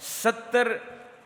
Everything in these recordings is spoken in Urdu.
70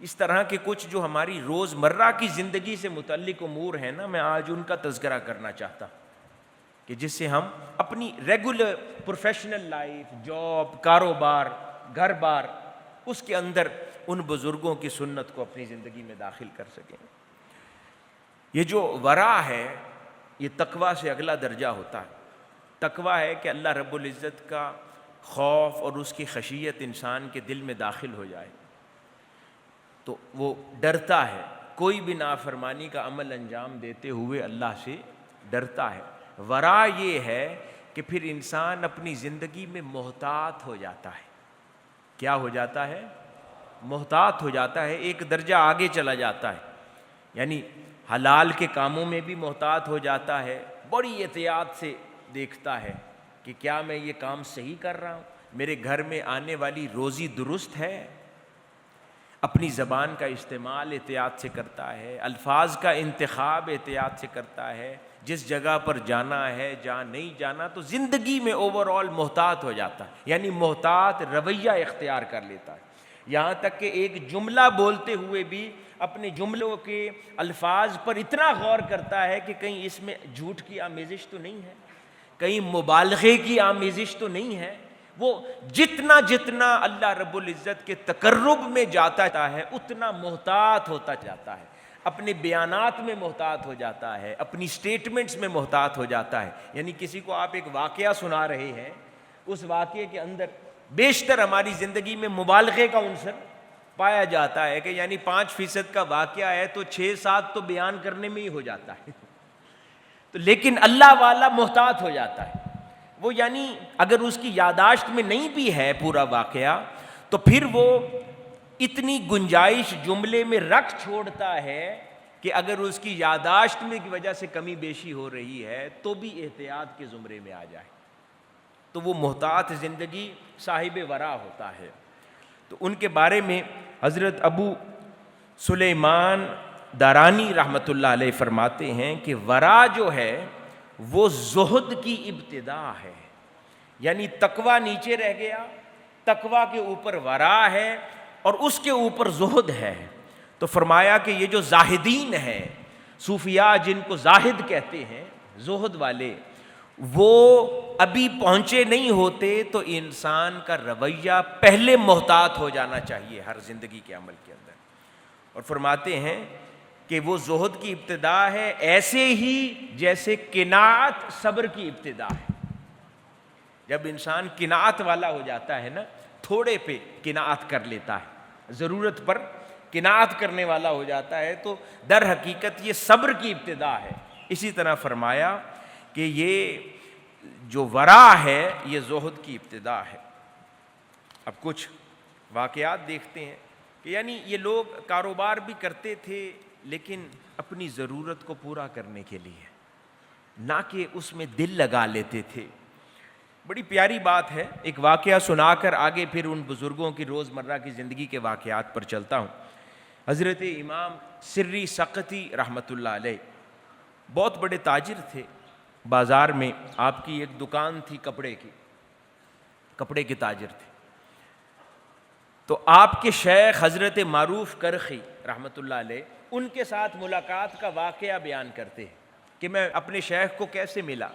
اس طرح کے کچھ جو ہماری روزمرہ کی زندگی سے متعلق امور ہیں نا، میں آج ان کا تذکرہ کرنا چاہتا ہوں کہ جس سے ہم اپنی ریگولر پروفیشنل لائف، جاب، کاروبار، گھر بار، اس کے اندر ان بزرگوں کی سنت کو اپنی زندگی میں داخل کر سکیں۔ یہ جو ورع ہے یہ تقویٰ سے اگلا درجہ ہوتا ہے۔ تقویٰ ہے کہ اللہ رب العزت کا خوف اور اس کی خشیت انسان کے دل میں داخل ہو جائے تو وہ ڈرتا ہے، کوئی بھی نافرمانی کا عمل انجام دیتے ہوئے اللہ سے ڈرتا ہے۔ ورع یہ ہے کہ پھر انسان اپنی زندگی میں محتاط ہو جاتا ہے۔ کیا ہو جاتا ہے؟ محتاط ہو جاتا ہے، ایک درجہ آگے چلا جاتا ہے، یعنی حلال کے کاموں میں بھی محتاط ہو جاتا ہے، بڑی احتیاط سے دیکھتا ہے کہ کیا میں یہ کام صحیح کر رہا ہوں، میرے گھر میں آنے والی روزی درست ہے، اپنی زبان کا استعمال احتیاط سے کرتا ہے، الفاظ کا انتخاب احتیاط سے کرتا ہے، جس جگہ پر جانا ہے جہاں نہیں جانا، تو زندگی میں اوور آل محتاط ہو جاتا ہے، یعنی محتاط رویہ اختیار کر لیتا ہے۔ یہاں تک کہ ایک جملہ بولتے ہوئے بھی اپنے جملوں کے الفاظ پر اتنا غور کرتا ہے کہ کہیں اس میں جھوٹ کی آمیزش تو نہیں ہے، کہیں مبالغے کی آمیزش تو نہیں ہے۔ وہ جتنا جتنا اللہ رب العزت کے تقرب میں جاتا ہے اتنا محتاط ہوتا جاتا ہے، اپنے بیانات میں محتاط ہو جاتا ہے، اپنی سٹیٹمنٹس میں محتاط ہو جاتا ہے۔ یعنی کسی کو آپ ایک واقعہ سنا رہے ہیں، اس واقعے کے اندر بیشتر ہماری زندگی میں مبالغے کا عنصر پایا جاتا ہے کہ یعنی 5% کا واقعہ ہے تو 6-7 تو بیان کرنے میں ہی ہو جاتا ہے۔ تو لیکن اللہ والا محتاط ہو جاتا ہے، وہ یعنی اگر اس کی یادداشت میں نہیں بھی ہے پورا واقعہ تو پھر وہ اتنی گنجائش جملے میں رکھ چھوڑتا ہے کہ اگر اس کی یادداشت میں کی وجہ سے کمی بیشی ہو رہی ہے تو بھی احتیاط کے زمرے میں آ جائے، تو وہ محتاط زندگی صاحب ورع ہوتا ہے۔ تو ان کے بارے میں حضرت ابو سلیمان دارانی رحمۃ اللہ علیہ فرماتے ہیں کہ ورع جو ہے وہ زہد کی ابتدا ہے، یعنی تقویٰ نیچے رہ گیا، تقویٰ کے اوپر ورع ہے اور اس کے اوپر زہد ہے۔ تو فرمایا کہ یہ جو زاہدین ہیں، صوفیاء جن کو زاہد کہتے ہیں، زہد والے، وہ ابھی پہنچے نہیں ہوتے تو انسان کا رویہ پہلے محتاط ہو جانا چاہیے ہر زندگی کے عمل کے اندر۔ اور فرماتے ہیں کہ وہ زہد کی ابتدا ہے ایسے ہی جیسے قناعت صبر کی ابتدا ہے۔ جب انسان قناعت والا ہو جاتا ہے نا، تھوڑے پہ قناعت کر لیتا ہے، ضرورت پر قناعت کرنے والا ہو جاتا ہے، تو در حقیقت یہ صبر کی ابتدا ہے۔ اسی طرح فرمایا کہ یہ جو ورع ہے یہ زہد کی ابتدا ہے۔ اب کچھ واقعات دیکھتے ہیں کہ یعنی یہ لوگ کاروبار بھی کرتے تھے لیکن اپنی ضرورت کو پورا کرنے کے لیے، نہ کہ اس میں دل لگا لیتے تھے۔ بڑی پیاری بات ہے، ایک واقعہ سنا کر آگے پھر ان بزرگوں کی روزمرہ کی زندگی کے واقعات پر چلتا ہوں۔ حضرت امام سری سقطی رحمۃ اللہ علیہ بہت بڑے تاجر تھے، بازار میں آپ کی ایک دکان تھی کپڑے کے تاجر تھے۔ تو آپ کے شیخ حضرت معروف کرخی رحمۃ اللہ علیہ ان کے ساتھ ملاقات کا واقعہ بیان کرتے ہیں کہ میں اپنے شیخ کو کیسے ملا۔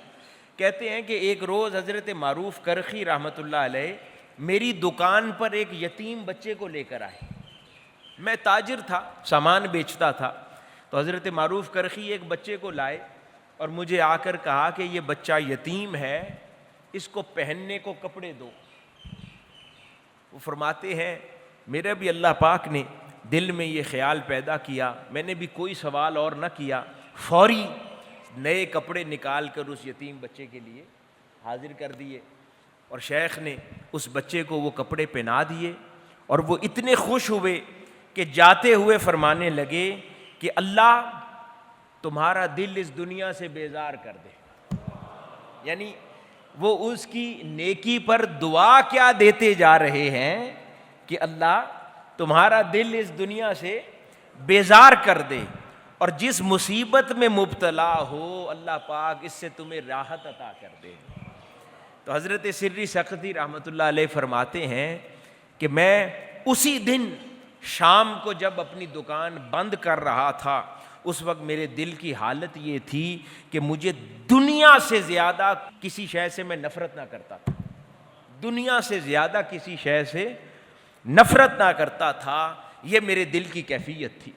کہتے ہیں کہ ایک روز حضرت معروف کرخی رحمۃ اللہ علیہ میری دکان پر ایک یتیم بچے کو لے کر آئے۔ میں تاجر تھا، سامان بیچتا تھا، تو حضرت معروف کرخی ایک بچے کو لائے اور مجھے آ کر کہا کہ یہ بچہ یتیم ہے، اس کو پہننے کو کپڑے دو۔ وہ فرماتے ہیں میرے بھی اللہ پاک نے دل میں یہ خیال پیدا کیا، میں نے بھی کوئی سوال اور نہ کیا، فوری نئے کپڑے نکال کر اس یتیم بچے کے لیے حاضر کر دیے، اور شیخ نے اس بچے کو وہ کپڑے پہنا دیے، اور وہ اتنے خوش ہوئے کہ جاتے ہوئے فرمانے لگے کہ اللہ تمہارا دل اس دنیا سے بیزار کر دے۔ یعنی وہ اس کی نیکی پر دعا کیا دیتے جا رہے ہیں کہ اللہ تمہارا دل اس دنیا سے بیزار کر دے، اور جس مصیبت میں مبتلا ہو اللہ پاک اس سے تمہیں راحت عطا کر دے۔ تو حضرت سری سقطی رحمۃ اللہ علیہ فرماتے ہیں کہ میں اسی دن شام کو جب اپنی دکان بند کر رہا تھا اس وقت میرے دل کی حالت یہ تھی کہ مجھے دنیا سے زیادہ کسی شے سے میں نفرت نہ کرتا تھا، دنیا سے زیادہ کسی شے سے نفرت نہ کرتا تھا. یہ میرے دل کی کیفیت تھی.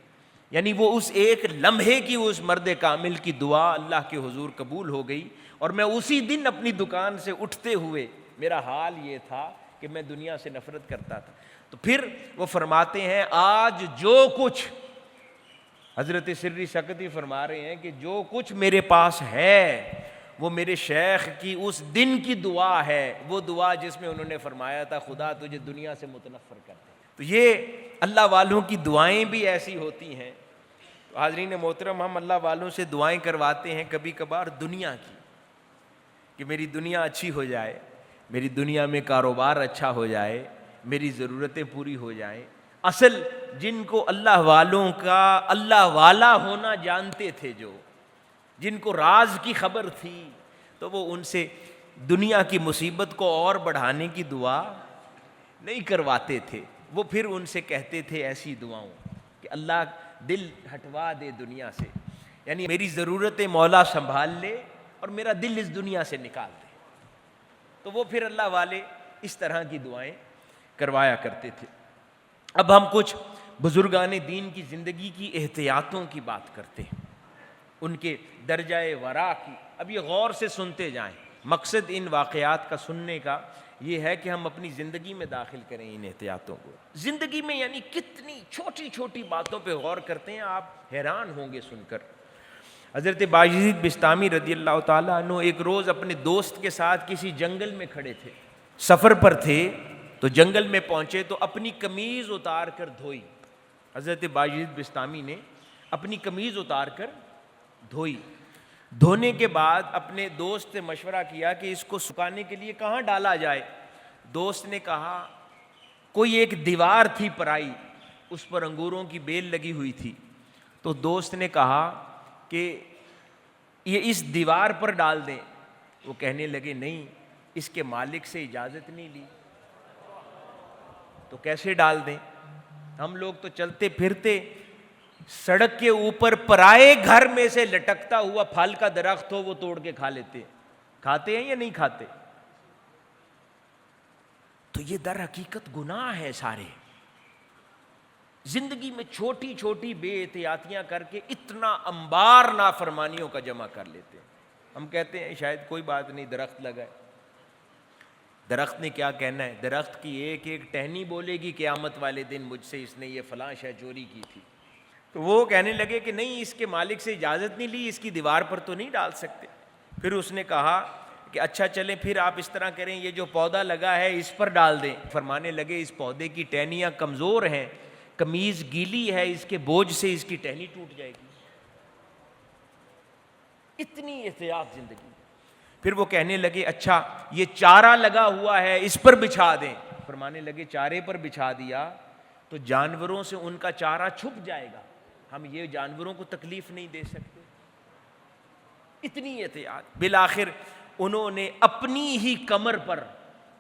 یعنی وہ اس ایک لمحے کی اس مرد کامل کی دعا اللہ کے حضور قبول ہو گئی، اور میں اسی دن اپنی دکان سے اٹھتے ہوئے میرا حال یہ تھا کہ میں دنیا سے نفرت کرتا تھا. تو پھر وہ فرماتے ہیں آج جو کچھ، حضرت سری سکتی فرما رہے ہیں کہ جو کچھ میرے پاس ہے وہ میرے شیخ کی اس دن کی دعا ہے، وہ دعا جس میں انہوں نے فرمایا تھا خدا تجھے دنیا سے متنفر کر دے. تو یہ اللہ والوں کی دعائیں بھی ایسی ہوتی ہیں. تو حاضرین محترم، ہم اللہ والوں سے دعائیں کرواتے ہیں کبھی کبھار دنیا کی، کہ میری دنیا اچھی ہو جائے، میری دنیا میں کاروبار اچھا ہو جائے، میری ضرورتیں پوری ہو جائیں. اصل جن کو اللہ والوں کا اللہ والا ہونا جانتے تھے، جو جن کو راز کی خبر تھی، تو وہ ان سے دنیا کی مصیبت کو اور بڑھانے کی دعا نہیں کرواتے تھے. وہ پھر ان سے کہتے تھے ایسی دعاؤں کہ اللہ دل ہٹوا دے دنیا سے، یعنی میری ضرورتیں مولا سنبھال لے اور میرا دل اس دنیا سے نکال دے. تو وہ پھر اللہ والے اس طرح کی دعائیں کروایا کرتے تھے. اب ہم کچھ بزرگان دین کی زندگی کی احتیاطوں کی بات کرتے ہیں، ان کے درجہ ورا کی. اب یہ غور سے سنتے جائیں. مقصد ان واقعات کا سننے کا یہ ہے کہ ہم اپنی زندگی میں داخل کریں ان احتیاطوں کو. زندگی میں یعنی کتنی چھوٹی چھوٹی باتوں پہ غور کرتے ہیں، آپ حیران ہوں گے سن کر. حضرت باجید بستامی رضی اللہ تعالیٰ عنہ ایک روز اپنے دوست کے ساتھ کسی جنگل میں کھڑے تھے، سفر پر تھے، تو جنگل میں پہنچے تو اپنی قمیض اتار کر دھوئی. حضرت باجید بستامی نے اپنی قمیض اتار کر دھوئی. دھونے کے بعد اپنے دوست سے مشورہ کیا کہ اس کو سکھانے کے لیے کہاں ڈالا جائے. دوست نے کہا کوئی ایک دیوار تھی پرائی، اس پر انگوروں کی بیل لگی ہوئی تھی. تو دوست نے کہا کہ یہ اس دیوار پر ڈال دیں. وہ کہنے لگے نہیں، اس کے مالک سے اجازت نہیں لی تو کیسے ڈال دیں. ہم لوگ تو چلتے پھرتے سڑک کے اوپر پرائے گھر میں سے لٹکتا ہوا پھل کا درخت ہو وہ توڑ کے کھا لیتے. کھاتے ہیں یا نہیں کھاتے؟ تو یہ در حقیقت گناہ ہے سارے. زندگی میں چھوٹی چھوٹی بے احتیاطیاں کر کے اتنا انبار نافرمانیوں کا جمع کر لیتے ہیں. ہم کہتے ہیں شاید کوئی بات نہیں، درخت لگا ہے. درخت نے کیا کہنا ہے؟ درخت کی ایک ایک ٹہنی بولے گی قیامت والے دن مجھ سے اس نے یہ فلاں شے چوری کی تھی. تو وہ کہنے لگے کہ نہیں، اس کے مالک سے اجازت نہیں لی، اس کی دیوار پر تو نہیں ڈال سکتے. پھر اس نے کہا کہ اچھا چلیں پھر آپ اس طرح کریں، یہ جو پودا لگا ہے اس پر ڈال دیں. فرمانے لگے اس پودے کی ٹہنیاں کمزور ہیں، قمیض گیلی ہے، اس کے بوجھ سے اس کی ٹہنی ٹوٹ جائے گی. اتنی احتیاط زندگی. پھر وہ کہنے لگے اچھا یہ چارہ لگا ہوا ہے اس پر بچھا دیں. فرمانے لگے چارے پر بچھا دیا تو جانوروں سے ان کا چارہ چھپ جائے گا، ہم یہ جانوروں کو تکلیف نہیں دے سکتے. اتنی احتیاط. بالآخر انہوں نے اپنی ہی کمر پر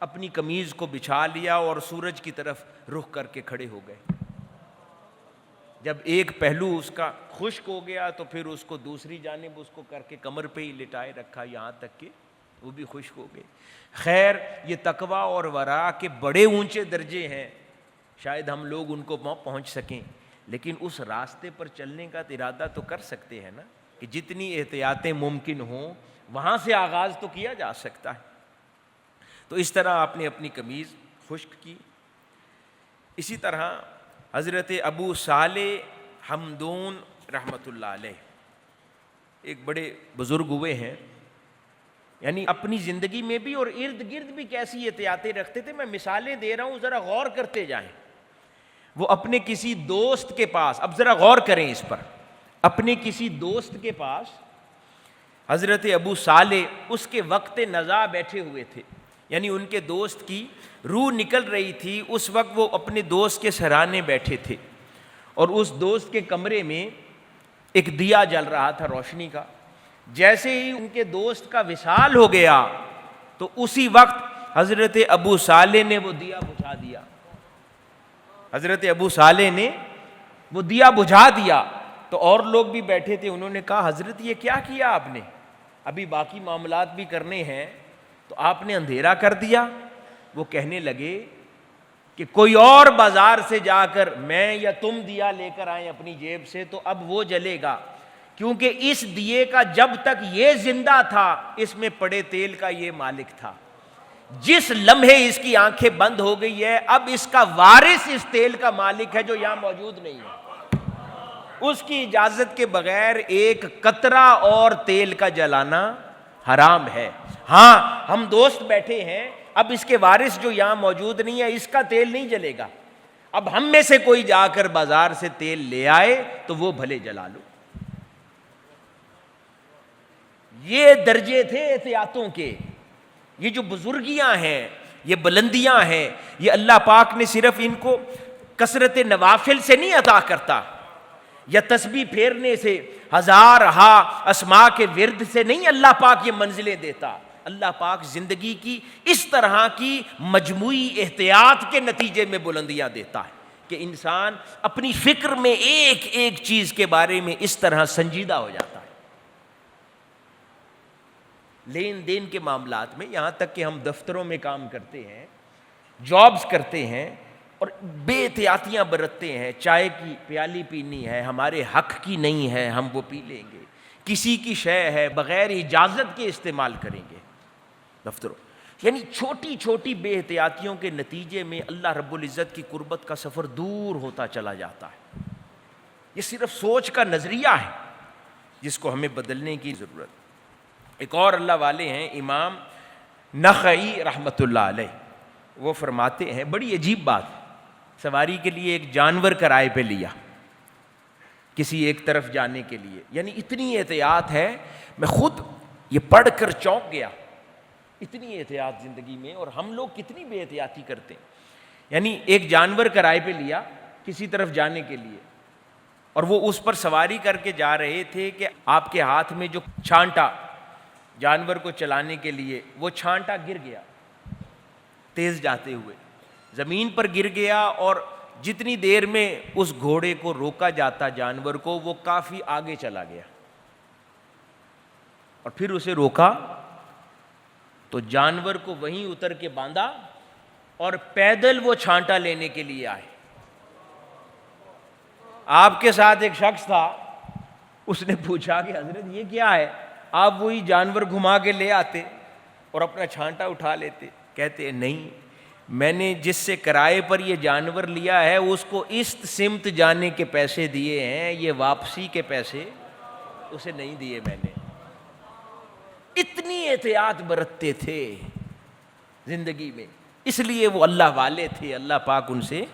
اپنی قمیض کو بچھا لیا اور سورج کی طرف رخ کر کے کھڑے ہو گئے. جب ایک پہلو اس کا خشک ہو گیا تو پھر اس کو دوسری جانب اس کو کر کے کمر پہ ہی لٹائے رکھا یہاں تک کہ وہ بھی خشک ہو گئے. خیر یہ تقویٰ اور ورع کے بڑے اونچے درجے ہیں، شاید ہم لوگ ان کو پہنچ سکیں، لیکن اس راستے پر چلنے کا ارادہ تو کر سکتے ہیں نا، کہ جتنی احتیاطیں ممکن ہوں وہاں سے آغاز تو کیا جا سکتا ہے. تو اس طرح آپ نے اپنی قمیض خشک کی. اسی طرح حضرت ابو صالح حمدون رحمۃ اللہ علیہ ایک بڑے بزرگ ہوئے ہیں، یعنی اپنی زندگی میں بھی اور ارد گرد بھی کیسی احتیاطیں رکھتے تھے. میں مثالیں دے رہا ہوں، ذرا غور کرتے جائیں. وہ اپنے کسی دوست کے پاس، اب ذرا غور کریں اس پر، اپنے کسی دوست کے پاس حضرت ابو صالح اس کے وقت نزاع بیٹھے ہوئے تھے، یعنی ان کے دوست کی روح نکل رہی تھی. اس وقت وہ اپنے دوست کے سرانے بیٹھے تھے اور اس دوست کے کمرے میں ایک دیا جل رہا تھا روشنی کا. جیسے ہی ان کے دوست کا وصال ہو گیا تو اسی وقت حضرت ابو صالح نے وہ دیا بجھا دیا. حضرت ابو صالح نے وہ دیا بجھا دیا تو اور لوگ بھی بیٹھے تھے، انہوں نے کہا حضرت یہ کیا کیا آپ نے، ابھی باقی معاملات بھی کرنے ہیں تو آپ نے اندھیرا کر دیا۔ وہ کہنے لگے کہ کوئی اور بازار سے جا کر میں یا تم دیا لے کر آئیں اپنی جیب سے تو اب وہ جلے گا، کیونکہ اس دیے کا جب تک یہ زندہ تھا اس میں پڑے تیل کا یہ مالک تھا، جس لمحے اس کی آنکھیں بند ہو گئی ہے اب اس کا وارث اس تیل کا مالک ہے جو یہاں موجود نہیں ہے، اس کی اجازت کے بغیر ایک قطرہ اور تیل کا جلانا حرام ہے۔ ہاں ہم دوست بیٹھے ہیں، اب اس کے وارث جو یہاں موجود نہیں ہے اس کا تیل نہیں جلے گا، اب ہم میں سے کوئی جا کر بازار سے تیل لے آئے تو وہ بھلے جلا لو۔ یہ درجے تھے احتیاطوں کے، یہ جو بزرگیاں ہیں، یہ بلندیاں ہیں، یہ اللہ پاک نے صرف ان کو کثرت نوافل سے نہیں عطا کرتا، یا تسبیح پھیرنے سے، ہزار اسماء کے ورد سے نہیں اللہ پاک یہ منزلیں دیتا، اللہ پاک زندگی کی اس طرح کی مجموعی احتیاط کے نتیجے میں بلندیاں دیتا ہے کہ انسان اپنی فکر میں ایک ایک چیز کے بارے میں اس طرح سنجیدہ ہو جاتا ہے۔ لین دین کے معاملات میں، یہاں تک کہ ہم دفتروں میں کام کرتے ہیں، جابز کرتے ہیں اور بے احتیاطیاں برتتے ہیں، چائے کی پیالی پینی ہے، ہمارے حق کی نہیں ہے ہم وہ پی لیں گے، کسی کی شے ہے بغیر اجازت کے استعمال کریں گے دفتروں، یعنی چھوٹی چھوٹی بے احتیاطیوں کے نتیجے میں اللہ رب العزت کی قربت کا سفر دور ہوتا چلا جاتا ہے۔ یہ صرف سوچ کا نظریہ ہے جس کو ہمیں بدلنے کی ضرورت۔ ایک اور اللہ والے ہیں امام نخعی رحمۃ اللہ علیہ، وہ فرماتے ہیں بڑی عجیب بات، سواری کے لیے ایک جانور کرائے پہ لیا کسی ایک طرف جانے کے لیے، یعنی اتنی احتیاط ہے، میں خود یہ پڑھ کر چونک گیا، اتنی احتیاط زندگی میں، اور ہم لوگ کتنی بے احتیاطی کرتے ہیں۔ یعنی ایک جانور کرائے پہ لیا کسی طرف جانے کے لیے، اور وہ اس پر سواری کر کے جا رہے تھے کہ آپ کے ہاتھ میں جو چھانٹا جانور کو چلانے کے لیے، وہ چھانٹا گر گیا، تیز جاتے ہوئے زمین پر گر گیا، اور جتنی دیر میں اس گھوڑے کو روکا جاتا جانور کو، وہ کافی آگے چلا گیا، اور پھر اسے روکا تو جانور کو وہیں اتر کے باندھا اور پیدل وہ چھانٹا لینے کے لیے آئے۔ آپ کے ساتھ ایک شخص تھا، اس نے پوچھا کہ حضرت یہ کیا ہے؟ آپ وہی جانور گھما کے لے آتے اور اپنا چھانٹا اٹھا لیتے۔ کہتے ہیں نہیں، میں نے جس سے کرائے پر یہ جانور لیا ہے اس کو اس سمت جانے کے پیسے دیے ہیں، یہ واپسی کے پیسے اسے نہیں دیے میں نے۔ اتنی احتیاط برتتے تھے زندگی میں، اس لیے وہ اللہ والے تھے، اللہ پاک ان سے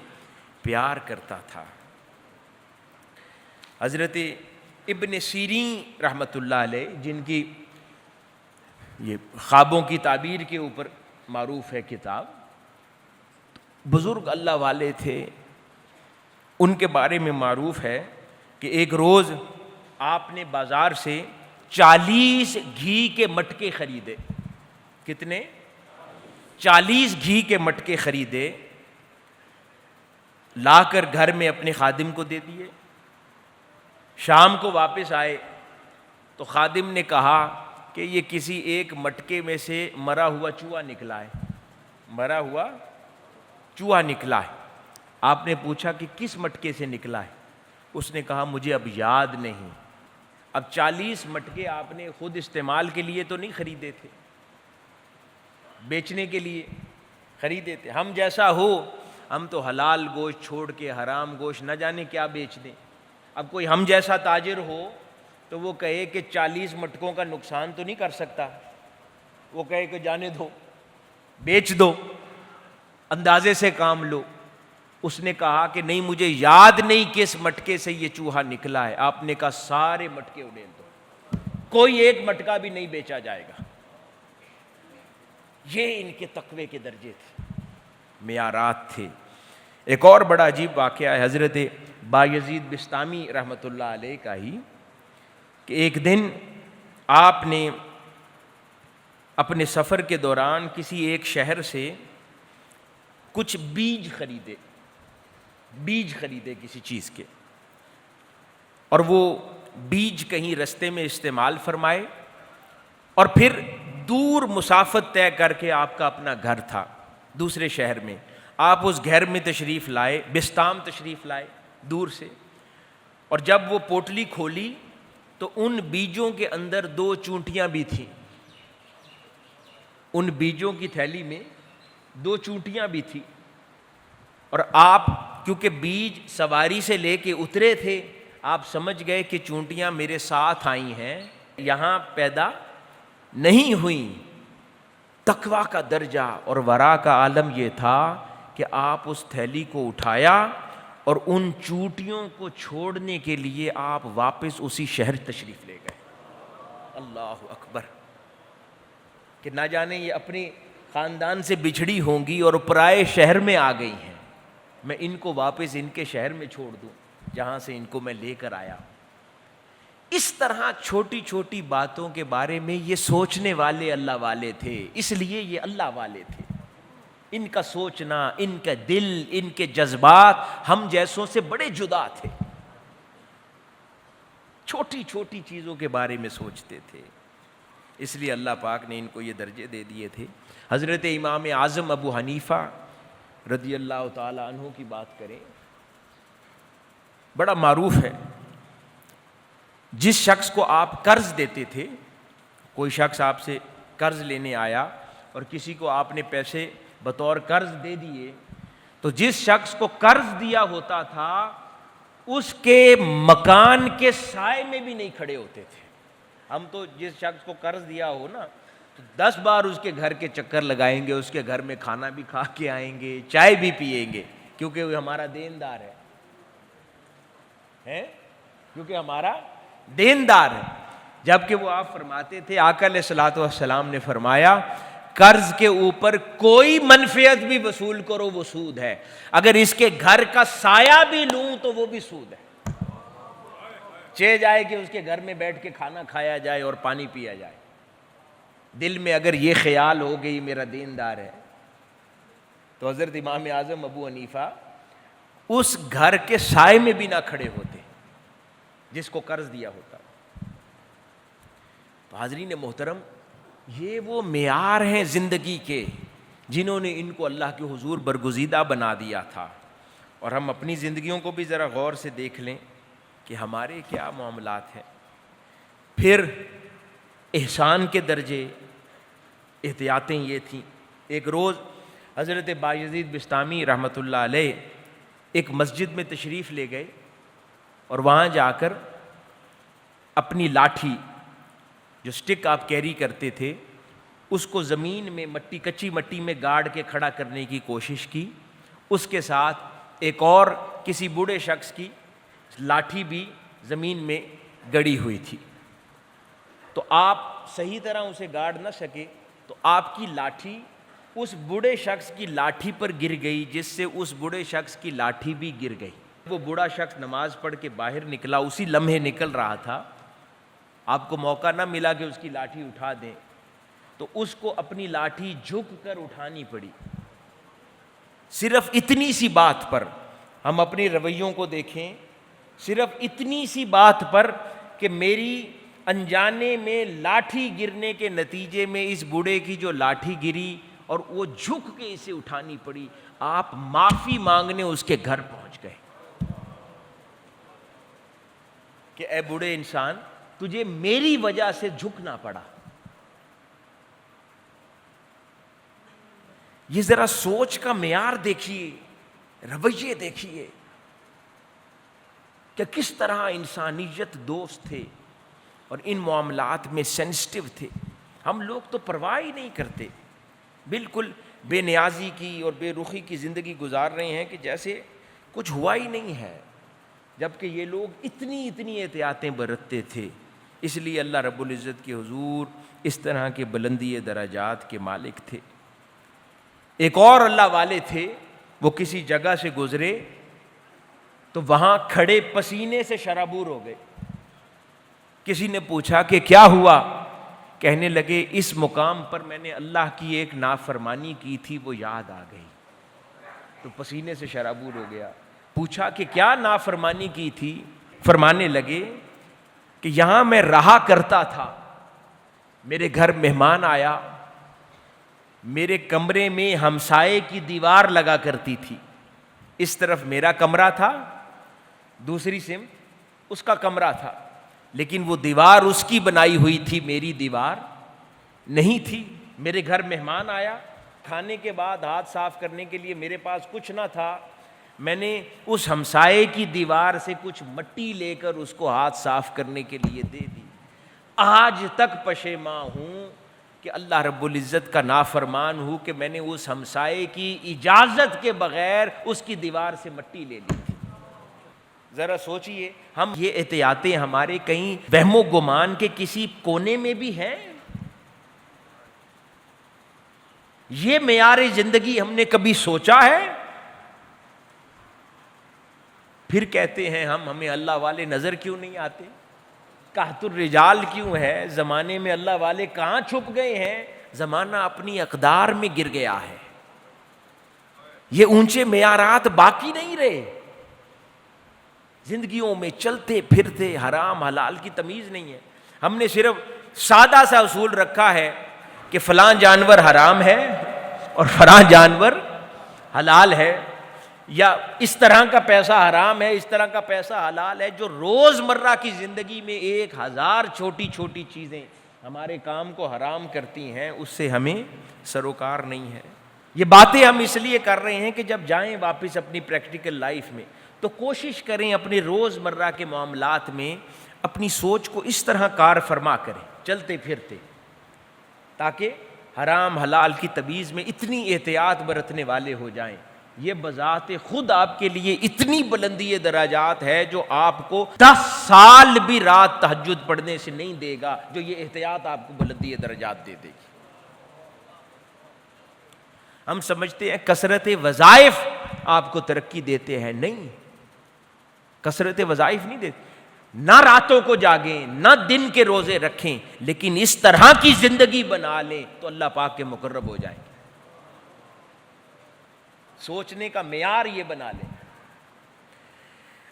پیار کرتا تھا۔ حضرت ابن سیرین رحمۃ اللہ علیہ، جن کی یہ خوابوں کی تعبیر کے اوپر معروف ہے کتاب، بزرگ اللہ والے تھے، ان کے بارے میں معروف ہے کہ ایک روز آپ نے بازار سے 40 گھی کے مٹکے خریدے۔ کتنے؟ 40 گھی کے مٹکے خریدے، لا کر گھر میں اپنے خادم کو دے دیے۔ شام کو واپس آئے تو خادم نے کہا کہ یہ کسی ایک مٹکے میں سے مرا ہوا چوہا نکلا ہے، مرا ہوا چوہا نکلا ہے۔ آپ نے پوچھا کہ کس مٹکے سے نکلا ہے؟ اس نے کہا مجھے اب یاد نہیں۔ اب 40 مٹکے آپ نے خود استعمال کے لیے تو نہیں خریدے تھے، بیچنے کے لیے خریدے تھے۔ ہم جیسا ہو، ہم تو حلال گوشت چھوڑ کے حرام گوشت نہ جانے کیا بیچ دیں۔ اب کوئی ہم جیسا تاجر ہو تو وہ کہے کہ 40 مٹکوں کا نقصان تو نہیں کر سکتا، وہ کہے کہ جانے دو، بیچ دو، اندازے سے کام لو۔ اس نے کہا کہ نہیں، مجھے یاد نہیں کس مٹکے سے یہ چوہا نکلا ہے۔ آپ نے کہا سارے مٹکے اڑیل دو، کوئی ایک مٹکا بھی نہیں بیچا جائے گا۔ یہ ان کے تقوی کے درجے تھے، معیارات تھے۔ ایک اور بڑا عجیب واقعہ ہے حضرت بایزید بسطامی رحمۃ اللہ علیہ کا ہی، کہ ایک دن آپ نے اپنے سفر کے دوران کسی ایک شہر سے کچھ بیج خریدے، بیج خریدے کسی چیز کے، اور وہ بیج کہیں رستے میں استعمال فرمائے، اور پھر دور مسافت طے کر کے آپ کا اپنا گھر تھا دوسرے شہر میں، آپ اس گھر میں تشریف لائے، بستام تشریف لائے دور سے، اور جب وہ پوٹلی کھولی تو ان بیجوں کے اندر 2 چونٹیاں بھی تھیں، ان بیجوں کی تھیلی میں 2 چونٹیاں بھی تھیں، اور آپ کیونکہ بیج سواری سے لے کے اترے تھے، آپ سمجھ گئے کہ چونٹیاں میرے ساتھ آئی ہیں، یہاں پیدا نہیں ہوئیں۔ تقویٰ کا درجہ اور ورا کا عالم یہ تھا کہ آپ اس تھیلی کو اٹھایا اور ان چونٹیوں کو چھوڑنے کے لیے آپ واپس اسی شہر تشریف لے گئے۔ اللہ اکبر! کہ نہ جانے یہ اپنے خاندان سے بچھڑی ہوں گی اور پرائے شہر میں آ گئی ہیں، میں ان کو واپس ان کے شہر میں چھوڑ دوں جہاں سے ان کو میں لے کر آیا۔ اس طرح چھوٹی چھوٹی باتوں کے بارے میں یہ سوچنے والے اللہ والے تھے، اس لیے یہ اللہ والے تھے۔ ان کا سوچنا، ان کا دل، ان کے جذبات ہم جیسوں سے بڑے جدا تھے، چھوٹی چھوٹی چیزوں کے بارے میں سوچتے تھے، اس لیے اللہ پاک نے ان کو یہ درجے دے دیے تھے۔ حضرت امام اعظم ابو حنیفہ رضی اللہ تعالی عنہ کی بات کریں، بڑا معروف ہے، جس شخص کو آپ قرض دیتے تھے، کوئی شخص آپ سے قرض لینے آیا اور کسی کو آپ نے پیسے بطور قرض دے دیے، تو جس شخص کو قرض دیا ہوتا تھا اس کے مکان کے سائے میں بھی نہیں کھڑے ہوتے تھے۔ ہم تو جس شخص کو قرض دیا ہو نا تو 10 بار اس کے گھر کے چکر لگائیں گے، اس کے گھر میں کھانا بھی کھا کے آئیں گے، چائے بھی پیئیں گے، کیونکہ وہ ہمارا دیندار ہے، کیونکہ ہمارا دیندار ہے۔ جبکہ وہ آپ فرماتے تھے، آقا علیہ الصلوۃ والسلام نے فرمایا، قرض کے اوپر کوئی منفعت بھی وصول کرو وہ سود ہے، اگر اس کے گھر کا سایہ بھی لوں تو وہ بھی سود ہے، چاہے جائے کہ اس کے گھر میں بیٹھ کے کھانا کھایا جائے اور پانی پیا جائے۔ دل میں اگر یہ خیال ہو گئی میرا دیندار ہے، تو حضرت امام اعظم ابو حنیفہ اس گھر کے سائے میں بھی نہ کھڑے ہوتے جس کو قرض دیا ہوتا۔ تو حاضرین محترم، یہ وہ معیار ہیں زندگی کے جنہوں نے ان کو اللہ کے حضور برگزیدہ بنا دیا تھا۔ اور ہم اپنی زندگیوں کو بھی ذرا غور سے دیکھ لیں کہ ہمارے کیا معاملات ہیں۔ پھر احسان کے درجے، احتیاطیں یہ تھیں۔ ایک روز حضرت بایزید بستامی رحمۃ اللہ علیہ ایک مسجد میں تشریف لے گئے اور وہاں جا کر اپنی لاٹھی، جو سٹک آپ کیری کرتے تھے، اس کو زمین میں مٹی، کچی مٹی میں گاڑ کے کھڑا کرنے کی کوشش کی۔ اس کے ساتھ ایک اور کسی بوڑھے شخص کی لاٹھی بھی زمین میں گڑی ہوئی تھی، تو آپ صحیح طرح اسے گاڑ نہ سکے، تو آپ کی لاٹھی اس بوڑھے شخص کی لاٹھی پر گر گئی، جس سے اس بوڑھے شخص کی لاٹھی بھی گر گئی۔ وہ بوڑھا شخص نماز پڑھ کے باہر نکلا، اسی لمحے نکل رہا تھا، آپ کو موقع نہ ملا کہ اس کی لاٹھی اٹھا دیں، تو اس کو اپنی لاٹھی جھک کر اٹھانی پڑی۔ صرف اتنی سی بات پر ہم اپنی رویوں کو دیکھیں، صرف اتنی سی بات پر کہ میری انجانے میں لاٹھی گرنے کے نتیجے میں اس بوڑھے کی جو لاٹھی گری اور وہ جھک کے اسے اٹھانی پڑی، آپ معافی مانگنے اس کے گھر پہنچ گئے کہ اے بوڑھے انسان، تجھے میری وجہ سے جھکنا پڑا۔ یہ ذرا سوچ کا معیار دیکھیے، رویے دیکھیے کہ کس طرح انسانیت دوست تھے اور ان معاملات میں سینسٹیو تھے۔ ہم لوگ تو پرواہ ہی نہیں کرتے، بالکل بے نیازی کی اور بے رخی کی زندگی گزار رہے ہیں کہ جیسے کچھ ہوا ہی نہیں ہے، جبکہ یہ لوگ اتنی احتیاطیں برتتے تھے۔ اس لیے اللہ رب العزت کے حضور اس طرح کے بلندی درجات کے مالک تھے۔ ایک اور اللہ والے تھے، وہ کسی جگہ سے گزرے تو وہاں کھڑے پسینے سے شرابور ہو گئے۔ کسی نے پوچھا کہ کیا ہوا؟ کہنے لگے اس مقام پر میں نے اللہ کی ایک نافرمانی کی تھی، وہ یاد آ گئی، تو پسینے سے شرابور ہو گیا۔ پوچھا کہ کیا نافرمانی کی تھی؟ فرمانے لگے کہ یہاں میں رہا کرتا تھا، میرے گھر مہمان آیا، میرے کمرے میں ہمسائے کی دیوار لگا کرتی تھی، اس طرف میرا کمرہ تھا، دوسری سمت اس کا کمرہ تھا، لیکن وہ دیوار اس کی بنائی ہوئی تھی، میری دیوار نہیں تھی۔ میرے گھر مہمان آیا، کھانے کے بعد ہاتھ صاف کرنے کے لیے میرے پاس کچھ نہ تھا، میں نے اس ہمسائے کی دیوار سے کچھ مٹی لے کر اس کو ہاتھ صاف کرنے کے لیے دے دی۔ آج تک پشیماں ہوں کہ اللہ رب العزت کا نافرمان ہوں کہ میں نے اس ہمسائے کی اجازت کے بغیر اس کی دیوار سے مٹی لے لی تھی۔ ذرا سوچئے، ہم یہ احتیاطیں ہمارے کہیں وہم و گمان کے کسی کونے میں بھی ہیں؟ یہ معیار زندگی ہم نے کبھی سوچا ہے؟ پھر کہتے ہیں ہمیں اللہ والے نظر کیوں نہیں آتے؟ قحط الرجال کیوں ہے؟ زمانے میں اللہ والے کہاں چھپ گئے ہیں؟ زمانہ اپنی اقدار میں گر گیا ہے، یہ اونچے معیارات باقی نہیں رہے، زندگیوں میں چلتے پھرتے حرام حلال کی تمیز نہیں ہے۔ ہم نے صرف سادہ سا اصول رکھا ہے کہ فلاں جانور حرام ہے اور فلاں جانور حلال ہے، یا اس طرح کا پیسہ حرام ہے، اس طرح کا پیسہ حلال ہے، جو روز مرہ کی زندگی میں 1000 چھوٹی چھوٹی چیزیں ہمارے کام کو حرام کرتی ہیں، اس سے ہمیں سروکار نہیں ہے۔ یہ باتیں ہم اس لیے کر رہے ہیں کہ جب جائیں واپس اپنی پریکٹیکل لائف میں تو کوشش کریں اپنے روز مرہ کے معاملات میں اپنی سوچ کو اس طرح کار فرما کریں چلتے پھرتے، تاکہ حرام حلال کی تمیز میں اتنی احتیاط برتنے والے ہو جائیں۔ یہ بذات خود آپ کے لیے اتنی بلندی درجات ہے جو آپ کو 10 سال بھی رات تہجد پڑھنے سے نہیں دے گا، جو یہ احتیاط آپ کو بلندی درجات دے دے گی۔ ہم سمجھتے ہیں کثرت وظائف آپ کو ترقی دیتے ہیں، نہیں، کثرت وظائف نہیں دیتے۔ نہ راتوں کو جاگیں، نہ دن کے روزے رکھیں، لیکن اس طرح کی زندگی بنا لیں تو اللہ پاک کے مقرب ہو جائیں گے۔ سوچنے کا معیار یہ بنا لیں۔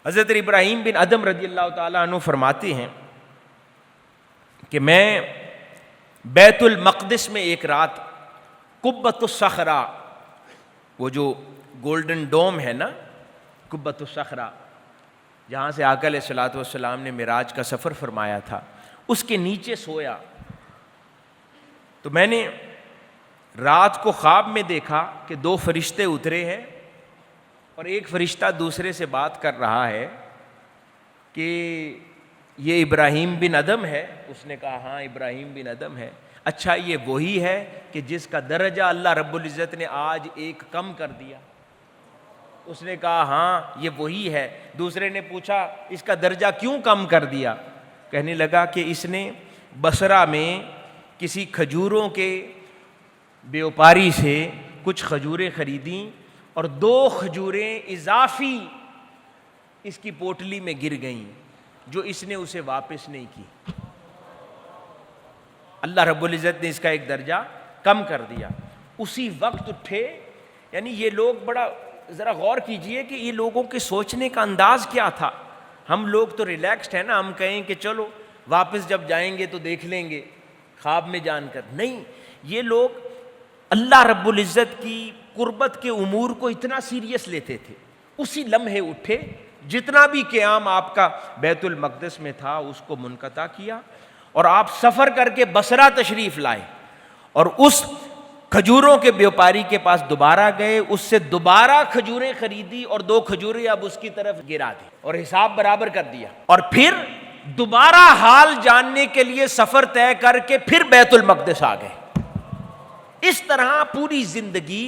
حضرت ابراہیم بن ادم رضی اللہ تعالیٰ عنہ فرماتے ہیں کہ میں بیت المقدس میں ایک رات قبۃ الصخرہ، وہ جو گولڈن ڈوم ہے نا، قبۃ الصخرہ، جہاں سے آقا علیہ الصلوۃ والسلام نے معراج کا سفر فرمایا تھا، اس کے نیچے سویا تو میں نے رات کو خواب میں دیکھا کہ 2 فرشتے اترے ہیں اور ایک فرشتہ دوسرے سے بات کر رہا ہے کہ یہ ابراہیم بن ادم ہے؟ اس نے کہا ہاں ابراہیم بن ادم ہے۔ اچھا یہ وہی ہے کہ جس کا درجہ اللہ رب العزت نے آج 1 کم کر دیا؟ اس نے کہا ہاں یہ وہی ہے۔ دوسرے نے پوچھا اس کا درجہ کیوں کم کر دیا؟ کہنے لگا کہ اس نے بصرہ میں کسی کھجوروں کے بیوپاری سے کچھ کھجوریں خریدیں اور 2 کھجوریں اضافی اس کی پوٹلی میں گر گئیں، جو اس نے اسے واپس نہیں کی۔ اللہ رب العزت نے اس کا ایک درجہ کم کر دیا۔ اسی وقت اٹھے، یعنی یہ لوگ بڑا ذرا غور کیجئے کہ یہ لوگوں کے سوچنے کا انداز کیا تھا۔ ہم لوگ تو ریلیکسڈ ہیں نا، ہم کہیں کہ چلو واپس جب جائیں گے تو دیکھ لیں گے خواب میں جان کر، نہیں، یہ لوگ اللہ رب العزت کی قربت کے امور کو اتنا سیریس لیتے تھے۔ اسی لمحے اٹھے، جتنا بھی قیام آپ کا بیت المقدس میں تھا اس کو منقطع کیا، اور آپ سفر کر کے بصرہ تشریف لائے اور اس کھجوروں کے بیوپاری کے پاس دوبارہ گئے، اس سے دوبارہ کھجوریں خریدی اور 2 کھجوریں اب اس کی طرف گرا دی اور حساب برابر کر دیا، اور پھر دوبارہ حال جاننے کے لیے سفر طے کر کے پھر بیت المقدس آ گئے۔ اس طرح پوری زندگی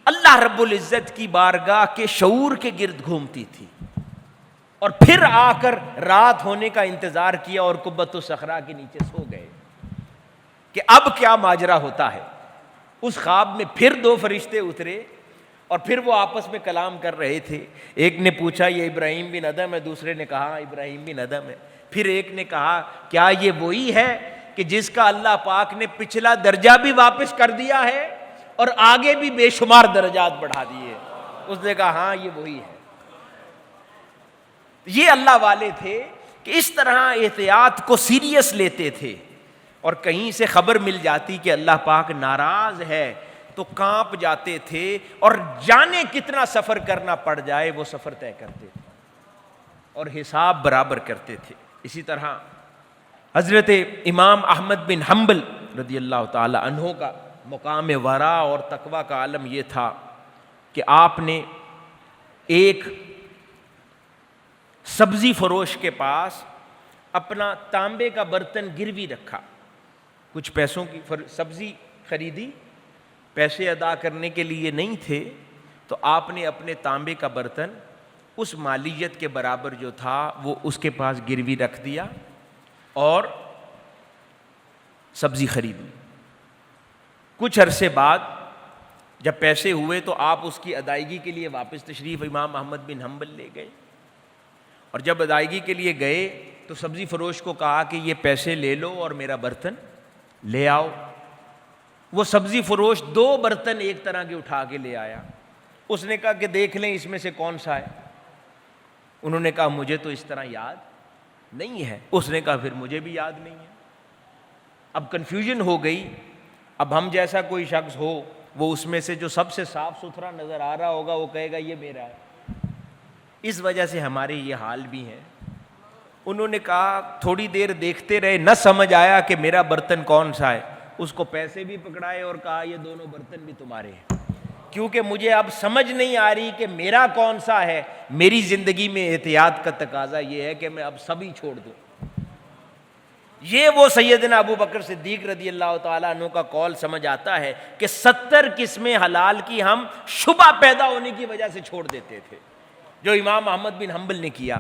اللہ رب العزت کی بارگاہ کے شعور کے گرد گھومتی تھی، اور پھر آ کر رات ہونے کا انتظار کیا اور قبۃ الصخرہ کے نیچے سو گئے کہ اب کیا ماجرا ہوتا ہے۔ اس خواب میں پھر 2 فرشتے اترے اور پھر وہ آپس میں کلام کر رہے تھے۔ ایک نے پوچھا یہ ابراہیم بن ادم ہے، دوسرے نے کہا ابراہیم بن ادم ہے۔ پھر ایک نے کہا کیا یہ وہی ہے کہ جس کا اللہ پاک نے پچھلا درجہ بھی واپس کر دیا ہے اور آگے بھی بے شمار درجات بڑھا دیے؟ اس نے کہا ہاں یہ وہی ہے۔ یہ اللہ والے تھے کہ اس طرح احتیاط کو سیریس لیتے تھے، اور کہیں سے خبر مل جاتی کہ اللہ پاک ناراض ہے تو کانپ جاتے تھے، اور جانے کتنا سفر کرنا پڑ جائے وہ سفر طے کرتے تھے اور حساب برابر کرتے تھے۔ اسی طرح حضرت امام احمد بن حنبل رضی اللہ تعالی عنہ کا مقام ورع اور تقویٰ کا عالم یہ تھا کہ آپ نے ایک سبزی فروش کے پاس اپنا تانبے کا برتن گروی رکھا، کچھ پیسوں کی سبزی خریدی، پیسے ادا کرنے کے لیے نہیں تھے، تو آپ نے اپنے تانبے کا برتن اس مالیت کے برابر جو تھا وہ اس کے پاس گروی رکھ دیا اور سبزی خریدی۔ کچھ عرصے بعد جب پیسے ہوئے تو آپ اس کی ادائیگی کے لیے واپس تشریف امام احمد بن حنبل لے گئے، اور جب ادائیگی کے لیے گئے تو سبزی فروش کو کہا کہ یہ پیسے لے لو اور میرا برتن لے آؤ۔ وہ سبزی فروش 2 برتن ایک طرح کے اٹھا کے لے آیا۔ اس نے کہا کہ دیکھ لیں اس میں سے کون سا ہے۔ انہوں نے کہا مجھے تو اس طرح یاد نہیں ہے۔ اس نے کہا پھر مجھے بھی یاد نہیں ہے۔ اب کنفیوژن ہو گئی۔ اب ہم جیسا کوئی شخص ہو وہ اس میں سے جو سب سے صاف ستھرا نظر آ رہا ہوگا وہ کہے گا یہ میرا ہے۔ اس وجہ سے ہمارے یہ حال بھی ہیں۔ انہوں نے کہا تھوڑی دیر دیکھتے رہے، نہ سمجھ آیا کہ میرا برتن کون سا ہے، اس کو پیسے بھی پکڑائے اور کہا یہ دونوں برتن بھی تمہارے ہیں، کیونکہ مجھے اب سمجھ نہیں آ رہی کہ میرا کون سا ہے۔ میری زندگی میں احتیاط کا تقاضا یہ ہے کہ میں اب سبھی چھوڑ دوں۔ یہ وہ سیدنا ابو بکر صدیق رضی اللہ تعالیٰ عنہ کا قول سمجھ آتا ہے کہ 70 قسمیں حلال کی ہم شبہ پیدا ہونے کی وجہ سے چھوڑ دیتے تھے، جو امام احمد بن حنبل نے کیا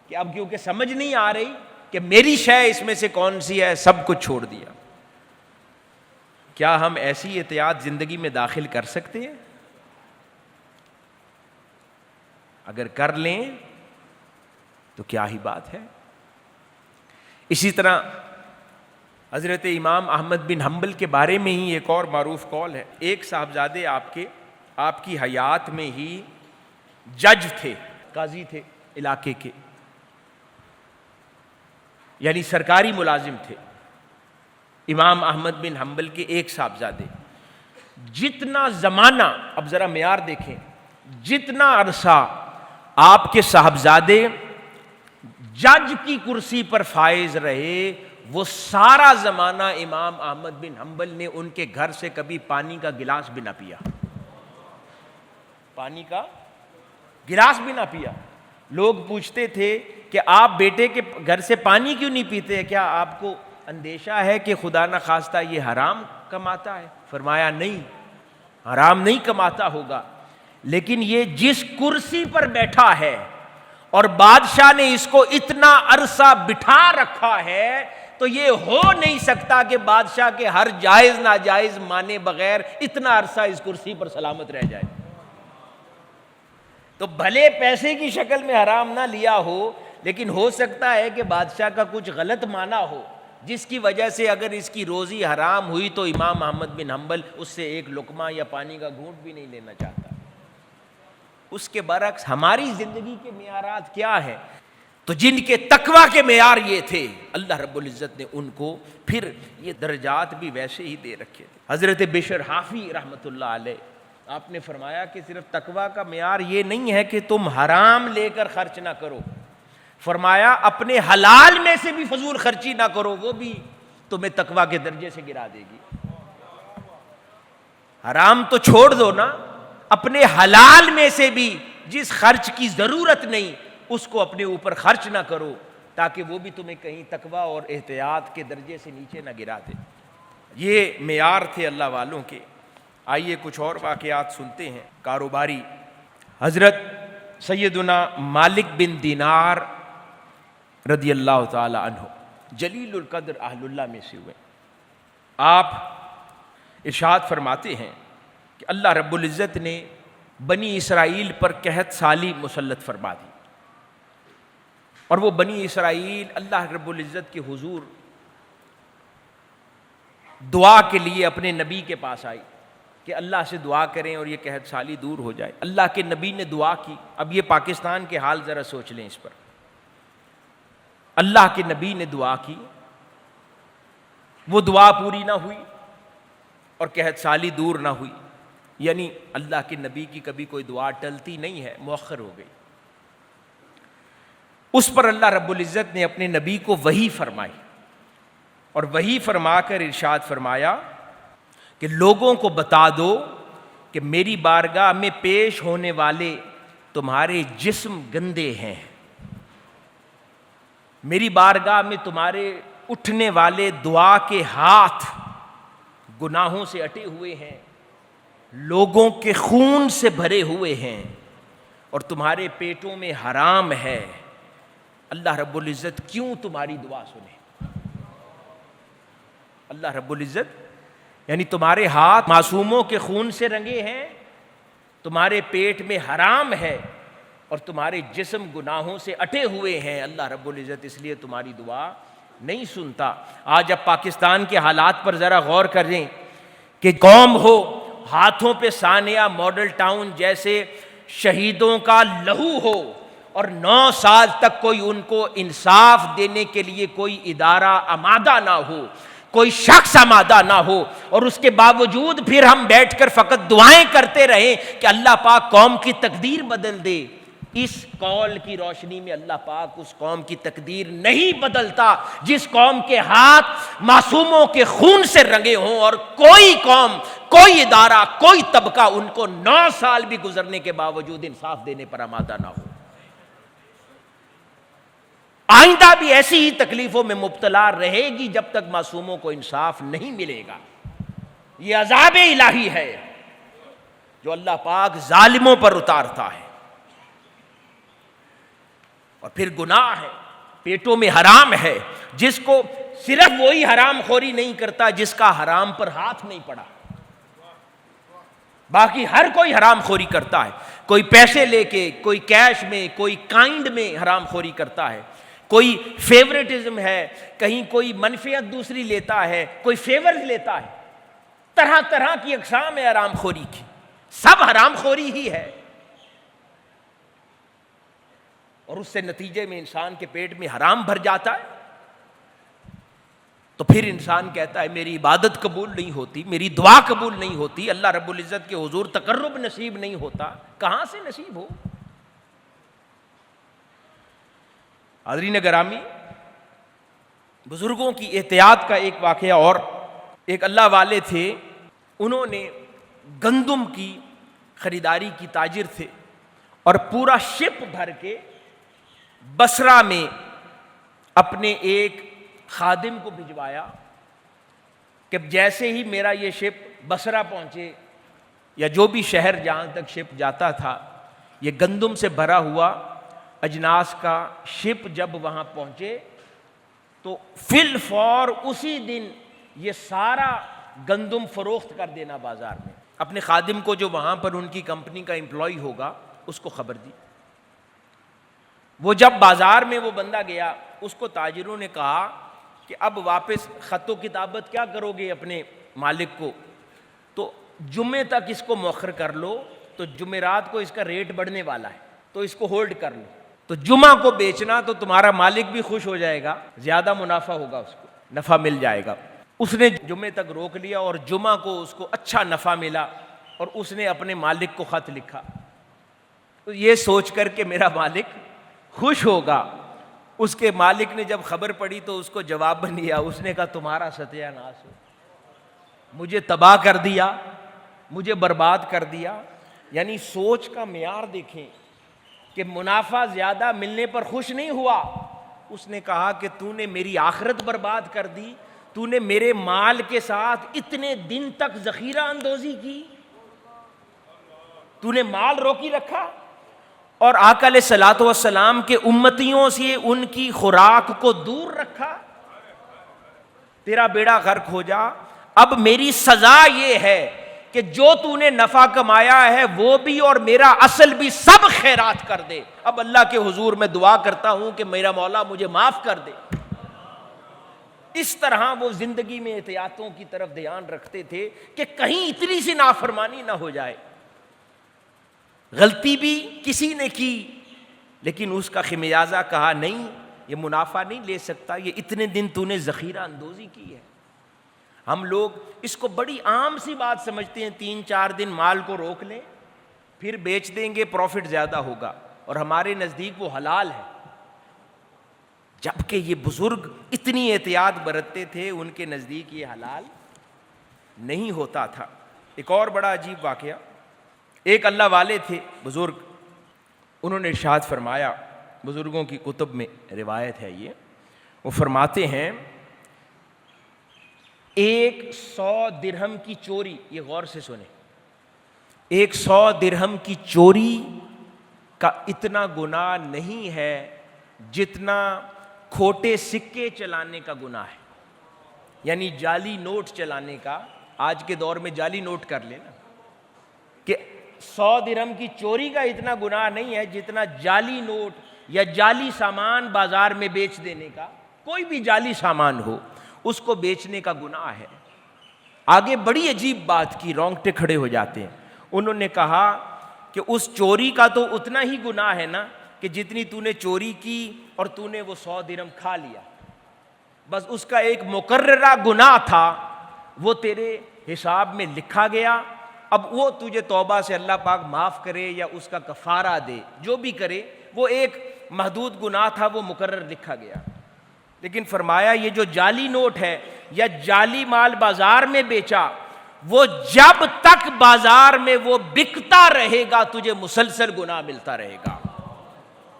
کہ اب کیونکہ سمجھ نہیں آ رہی کہ میری شے اس میں سے کون سی ہے، سب کچھ چھوڑ دیا۔ کیا ہم ایسی احتیاط زندگی میں داخل کر سکتے ہیں؟ اگر کر لیں تو کیا ہی بات ہے۔ اسی طرح حضرت امام احمد بن حنبل کے بارے میں ہی ایک اور معروف قول ہے۔ ایک صاحبزادے آپ کی حیات میں ہی جج تھے، قاضی تھے علاقے کے، یعنی سرکاری ملازم تھے۔ امام احمد بن حنبل کے ایک صاحبزادے، جتنا زمانہ، اب ذرا معیار دیکھیں، جتنا عرصہ آپ کے صاحبزادے جج کی کرسی پر فائز رہے، وہ سارا زمانہ امام احمد بن حنبل نے ان کے گھر سے کبھی پانی کا گلاس بھی نہ پیا، پانی کا گلاس بھی نہ پیا۔ لوگ پوچھتے تھے کہ آپ بیٹے کے گھر سے پانی کیوں نہیں پیتے، کیا آپ کو اندیشہ ہے کہ خدا نہ خواستہ یہ حرام کماتا ہے؟ فرمایا نہیں، حرام نہیں کماتا ہوگا، لیکن یہ جس کرسی پر بیٹھا ہے اور بادشاہ نے اس کو اتنا عرصہ بٹھا رکھا ہے تو یہ ہو نہیں سکتا کہ بادشاہ کے ہر جائز ناجائز مانے بغیر اتنا عرصہ اس کرسی پر سلامت رہ جائے۔ تو بھلے پیسے کی شکل میں حرام نہ لیا ہو، لیکن ہو سکتا ہے کہ بادشاہ کا کچھ غلط مانا ہو جس کی وجہ سے اگر اس کی روزی حرام ہوئی تو امام احمد بن حنبل اس سے ایک لقمہ یا پانی کا گھونٹ بھی نہیں لینا چاہتا۔ اس کے برعکس ہماری زندگی کے معیارات کیا ہیں؟ تو جن کے تقویٰ کے معیار یہ تھے، اللہ رب العزت نے ان کو پھر یہ درجات بھی ویسے ہی دے رکھے تھے۔ حضرت بشر حافی رحمۃ اللہ علیہ، آپ نے فرمایا کہ صرف تقویٰ کا معیار یہ نہیں ہے کہ تم حرام لے کر خرچ نہ کرو، فرمایا اپنے حلال میں سے بھی فضول خرچی نہ کرو، وہ بھی تمہیں تقویٰ کے درجے سے گرا دے گی۔ حرام تو چھوڑ دو نا، اپنے حلال میں سے بھی جس خرچ کی ضرورت نہیں اس کو اپنے اوپر خرچ نہ کرو، تاکہ وہ بھی تمہیں کہیں تقویٰ اور احتیاط کے درجے سے نیچے نہ گرا دے۔ یہ معیار تھے اللہ والوں کے۔ آئیے کچھ اور واقعات سنتے ہیں۔ کاروباری حضرت سیدنا مالک بن دینار رضی اللہ تعالی عنہ جلیل القدر اہل اللہ میں سے ہوئے۔ آپ ارشاد فرماتے ہیں کہ اللہ رب العزت نے بنی اسرائیل پر قحط سالی مسلط فرما دی، اور وہ بنی اسرائیل اللہ رب العزت کے حضور دعا کے لیے اپنے نبی کے پاس آئی کہ اللہ سے دعا کریں اور یہ قحط سالی دور ہو جائے. اللہ کے نبی نے دعا کی. اب یہ پاکستان کے حال ذرا سوچ لیں اس پر. اللہ کے نبی نے دعا کی, وہ دعا پوری نہ ہوئی اور قحط سالی دور نہ ہوئی. یعنی اللہ کے نبی کی کبھی کوئی دعا ٹلتی نہیں ہے, مؤخر ہو گئی. اس پر اللہ رب العزت نے اپنے نبی کو وحی فرمائی, اور وحی فرما کر ارشاد فرمایا کہ لوگوں کو بتا دو کہ میری بارگاہ میں پیش ہونے والے تمہارے جسم گندے ہیں, میری بارگاہ میں تمہارے اٹھنے والے دعا کے ہاتھ گناہوں سے اٹے ہوئے ہیں, لوگوں کے خون سے بھرے ہوئے ہیں, اور تمہارے پیٹوں میں حرام ہے. اللہ رب العزت کیوں تمہاری دعا سنے؟ اللہ رب العزت یعنی تمہارے ہاتھ معصوموں کے خون سے رنگے ہیں, تمہارے پیٹ میں حرام ہے, اور تمہارے جسم گناہوں سے اٹے ہوئے ہیں. اللہ رب العزت اس لیے تمہاری دعا نہیں سنتا. آج اب پاکستان کے حالات پر ذرا غور کریں کہ قوم ہو, ہاتھوں پہ ثانیہ ماڈل ٹاؤن جیسے شہیدوں کا لہو ہو, اور 9 سال تک کوئی ان کو انصاف دینے کے لیے کوئی ادارہ آمادہ نہ ہو, کوئی شخص آمادہ نہ ہو, اور اس کے باوجود پھر ہم بیٹھ کر فقط دعائیں کرتے رہیں کہ اللہ پاک قوم کی تقدیر بدل دے. اس قول کی روشنی میں اللہ پاک اس قوم کی تقدیر نہیں بدلتا جس قوم کے ہاتھ معصوموں کے خون سے رنگے ہوں, اور کوئی قوم, کوئی ادارہ, کوئی طبقہ ان کو 9 سال بھی گزرنے کے باوجود انصاف دینے پر آمادہ نہ ہو. آئندہ بھی ایسی ہی تکلیفوں میں مبتلا رہے گی جب تک معصوموں کو انصاف نہیں ملے گا. یہ عذاب الہی ہے جو اللہ پاک ظالموں پر اتارتا ہے. اور پھر گناہ ہے, پیٹوں میں حرام ہے, جس کو صرف وہی حرام خوری نہیں کرتا جس کا حرام پر ہاتھ نہیں پڑا, باقی ہر کوئی حرام خوری کرتا ہے. کوئی پیسے لے کے, کوئی کیش میں, کوئی کائنڈ میں حرام خوری کرتا ہے, کوئی فیورٹزم ہے, کہیں کوئی منفیت دوسری لیتا ہے, کوئی فیورز لیتا ہے. طرح طرح کی اقسام ہے حرام خوری کی, سب حرام خوری ہی ہے. اور اس سے نتیجے میں انسان کے پیٹ میں حرام بھر جاتا ہے, تو پھر انسان کہتا ہے میری عبادت قبول نہیں ہوتی, میری دعا قبول نہیں ہوتی, اللہ رب العزت کے حضور تقرب نصیب نہیں ہوتا. کہاں سے نصیب ہو؟ حاضرین گرامی, بزرگوں کی احتیاط کا ایک واقعہ. اور ایک اللہ والے تھے, انہوں نے گندم کی خریداری کی تاجر تھے, اور پورا شپ بھر کے بصرہ میں اپنے ایک خادم کو بھجوایا کہ جیسے ہی میرا یہ شپ بصرہ پہنچے, یا جو بھی شہر جہاں تک شپ جاتا تھا, یہ گندم سے بھرا ہوا اجناس کا شپ جب وہاں پہنچے تو فی الفور اسی دن یہ سارا گندم فروخت کر دینا بازار میں. اپنے خادم کو جو وہاں پر ان کی کمپنی کا امپلائی ہوگا اس کو خبر دی. وہ جب بازار میں وہ بندہ گیا, اس کو تاجروں نے کہا کہ اب واپس خط و کتابت کیا کرو گے اپنے مالک کو, تو جمعے تک اس کو مؤخر کر لو, تو جمعرات کو اس کا ریٹ بڑھنے والا ہے تو اس کو ہولڈ کر لو, تو جمعہ کو بیچنا تو تمہارا مالک بھی خوش ہو جائے گا, زیادہ منافع ہوگا, اس کو نفع مل جائے گا. اس نے جمعے تک روک لیا, اور جمعہ کو اس کو اچھا نفع ملا, اور اس نے اپنے مالک کو خط لکھا, تو یہ سوچ کر کہ میرا مالک خوش ہوگا. اس کے مالک نے جب خبر پڑی تو اس کو جواب دیا, اس نے کہا تمہارا ستیہ ناس ہو, مجھے تباہ کر دیا, مجھے برباد کر دیا. یعنی سوچ کا معیار دیکھیں کہ منافع زیادہ ملنے پر خوش نہیں ہوا, اس نے کہا کہ تو نے میری آخرت برباد کر دی, تو نے میرے مال کے ساتھ اتنے دن تک ذخیرہ اندوزی کی, تو نے مال روکی رکھا, اور آقا علیہ الصلوۃ والسلام کے امتیوں سے ان کی خوراک کو دور رکھا. تیرا بیڑا غرق ہو جا. اب میری سزا یہ ہے کہ جو تو نے نفع کمایا ہے وہ بھی اور میرا اصل بھی سب خیرات کر دے. اب اللہ کے حضور میں دعا کرتا ہوں کہ میرا مولا مجھے معاف کر دے. اس طرح وہ زندگی میں احتیاطوں کی طرف دھیان رکھتے تھے کہ کہیں اتنی سی نافرمانی نہ ہو جائے. غلطی بھی کسی نے کی لیکن اس کا خمیازہ کہا نہیں یہ منافع نہیں لے سکتا, یہ اتنے دن تو نے ذخیرہ اندوزی کی ہے. ہم لوگ اس کو بڑی عام سی بات سمجھتے ہیں, 3-4 دن مال کو روک لیں پھر بیچ دیں گے پروفٹ زیادہ ہوگا, اور ہمارے نزدیک وہ حلال ہے. جبکہ یہ بزرگ اتنی احتیاط برتتے تھے, ان کے نزدیک یہ حلال نہیں ہوتا تھا. ایک اور بڑا عجیب واقعہ, ایک اللہ والے تھے بزرگ, انہوں نے ارشاد فرمایا, بزرگوں کی کتب میں روایت ہے یہ, وہ فرماتے ہیں 100 درہم کی چوری, یہ غور سے سنیں, 100 درہم کی چوری کا اتنا گناہ نہیں ہے جتنا کھوٹے سکے چلانے کا گناہ ہے. یعنی جعلی نوٹ چلانے کا. آج کے دور میں جعلی نوٹ کر لینا کہ 100 درہم کی چوری کا اتنا گناہ نہیں ہے جتنا جعلی نوٹ یا جعلی سامان بازار میں بیچ دینے کا. کوئی بھی جعلی سامان ہو اس کو بیچنے کا گناہ ہے. آگے بڑی عجیب بات کی, رونگٹے کھڑے ہو جاتے ہیں. انہوں نے کہا کہ اس چوری کا تو اتنا ہی گناہ ہے نا کہ جتنی تو نے چوری کی اور تو نے وہ 100 درہم کھا لیا, بس اس کا ایک مقررہ گناہ تھا وہ تیرے حساب میں لکھا گیا. اب وہ تجھے توبہ سے اللہ پاک معاف کرے یا اس کا کفارہ دے, جو بھی کرے, وہ ایک محدود گناہ تھا, وہ مقرر لکھا گیا. لیکن فرمایا یہ جو جعلی نوٹ ہے یا جعلی مال بازار میں بیچا, وہ جب تک بازار میں وہ بکتا رہے گا تجھے مسلسل گناہ ملتا رہے گا.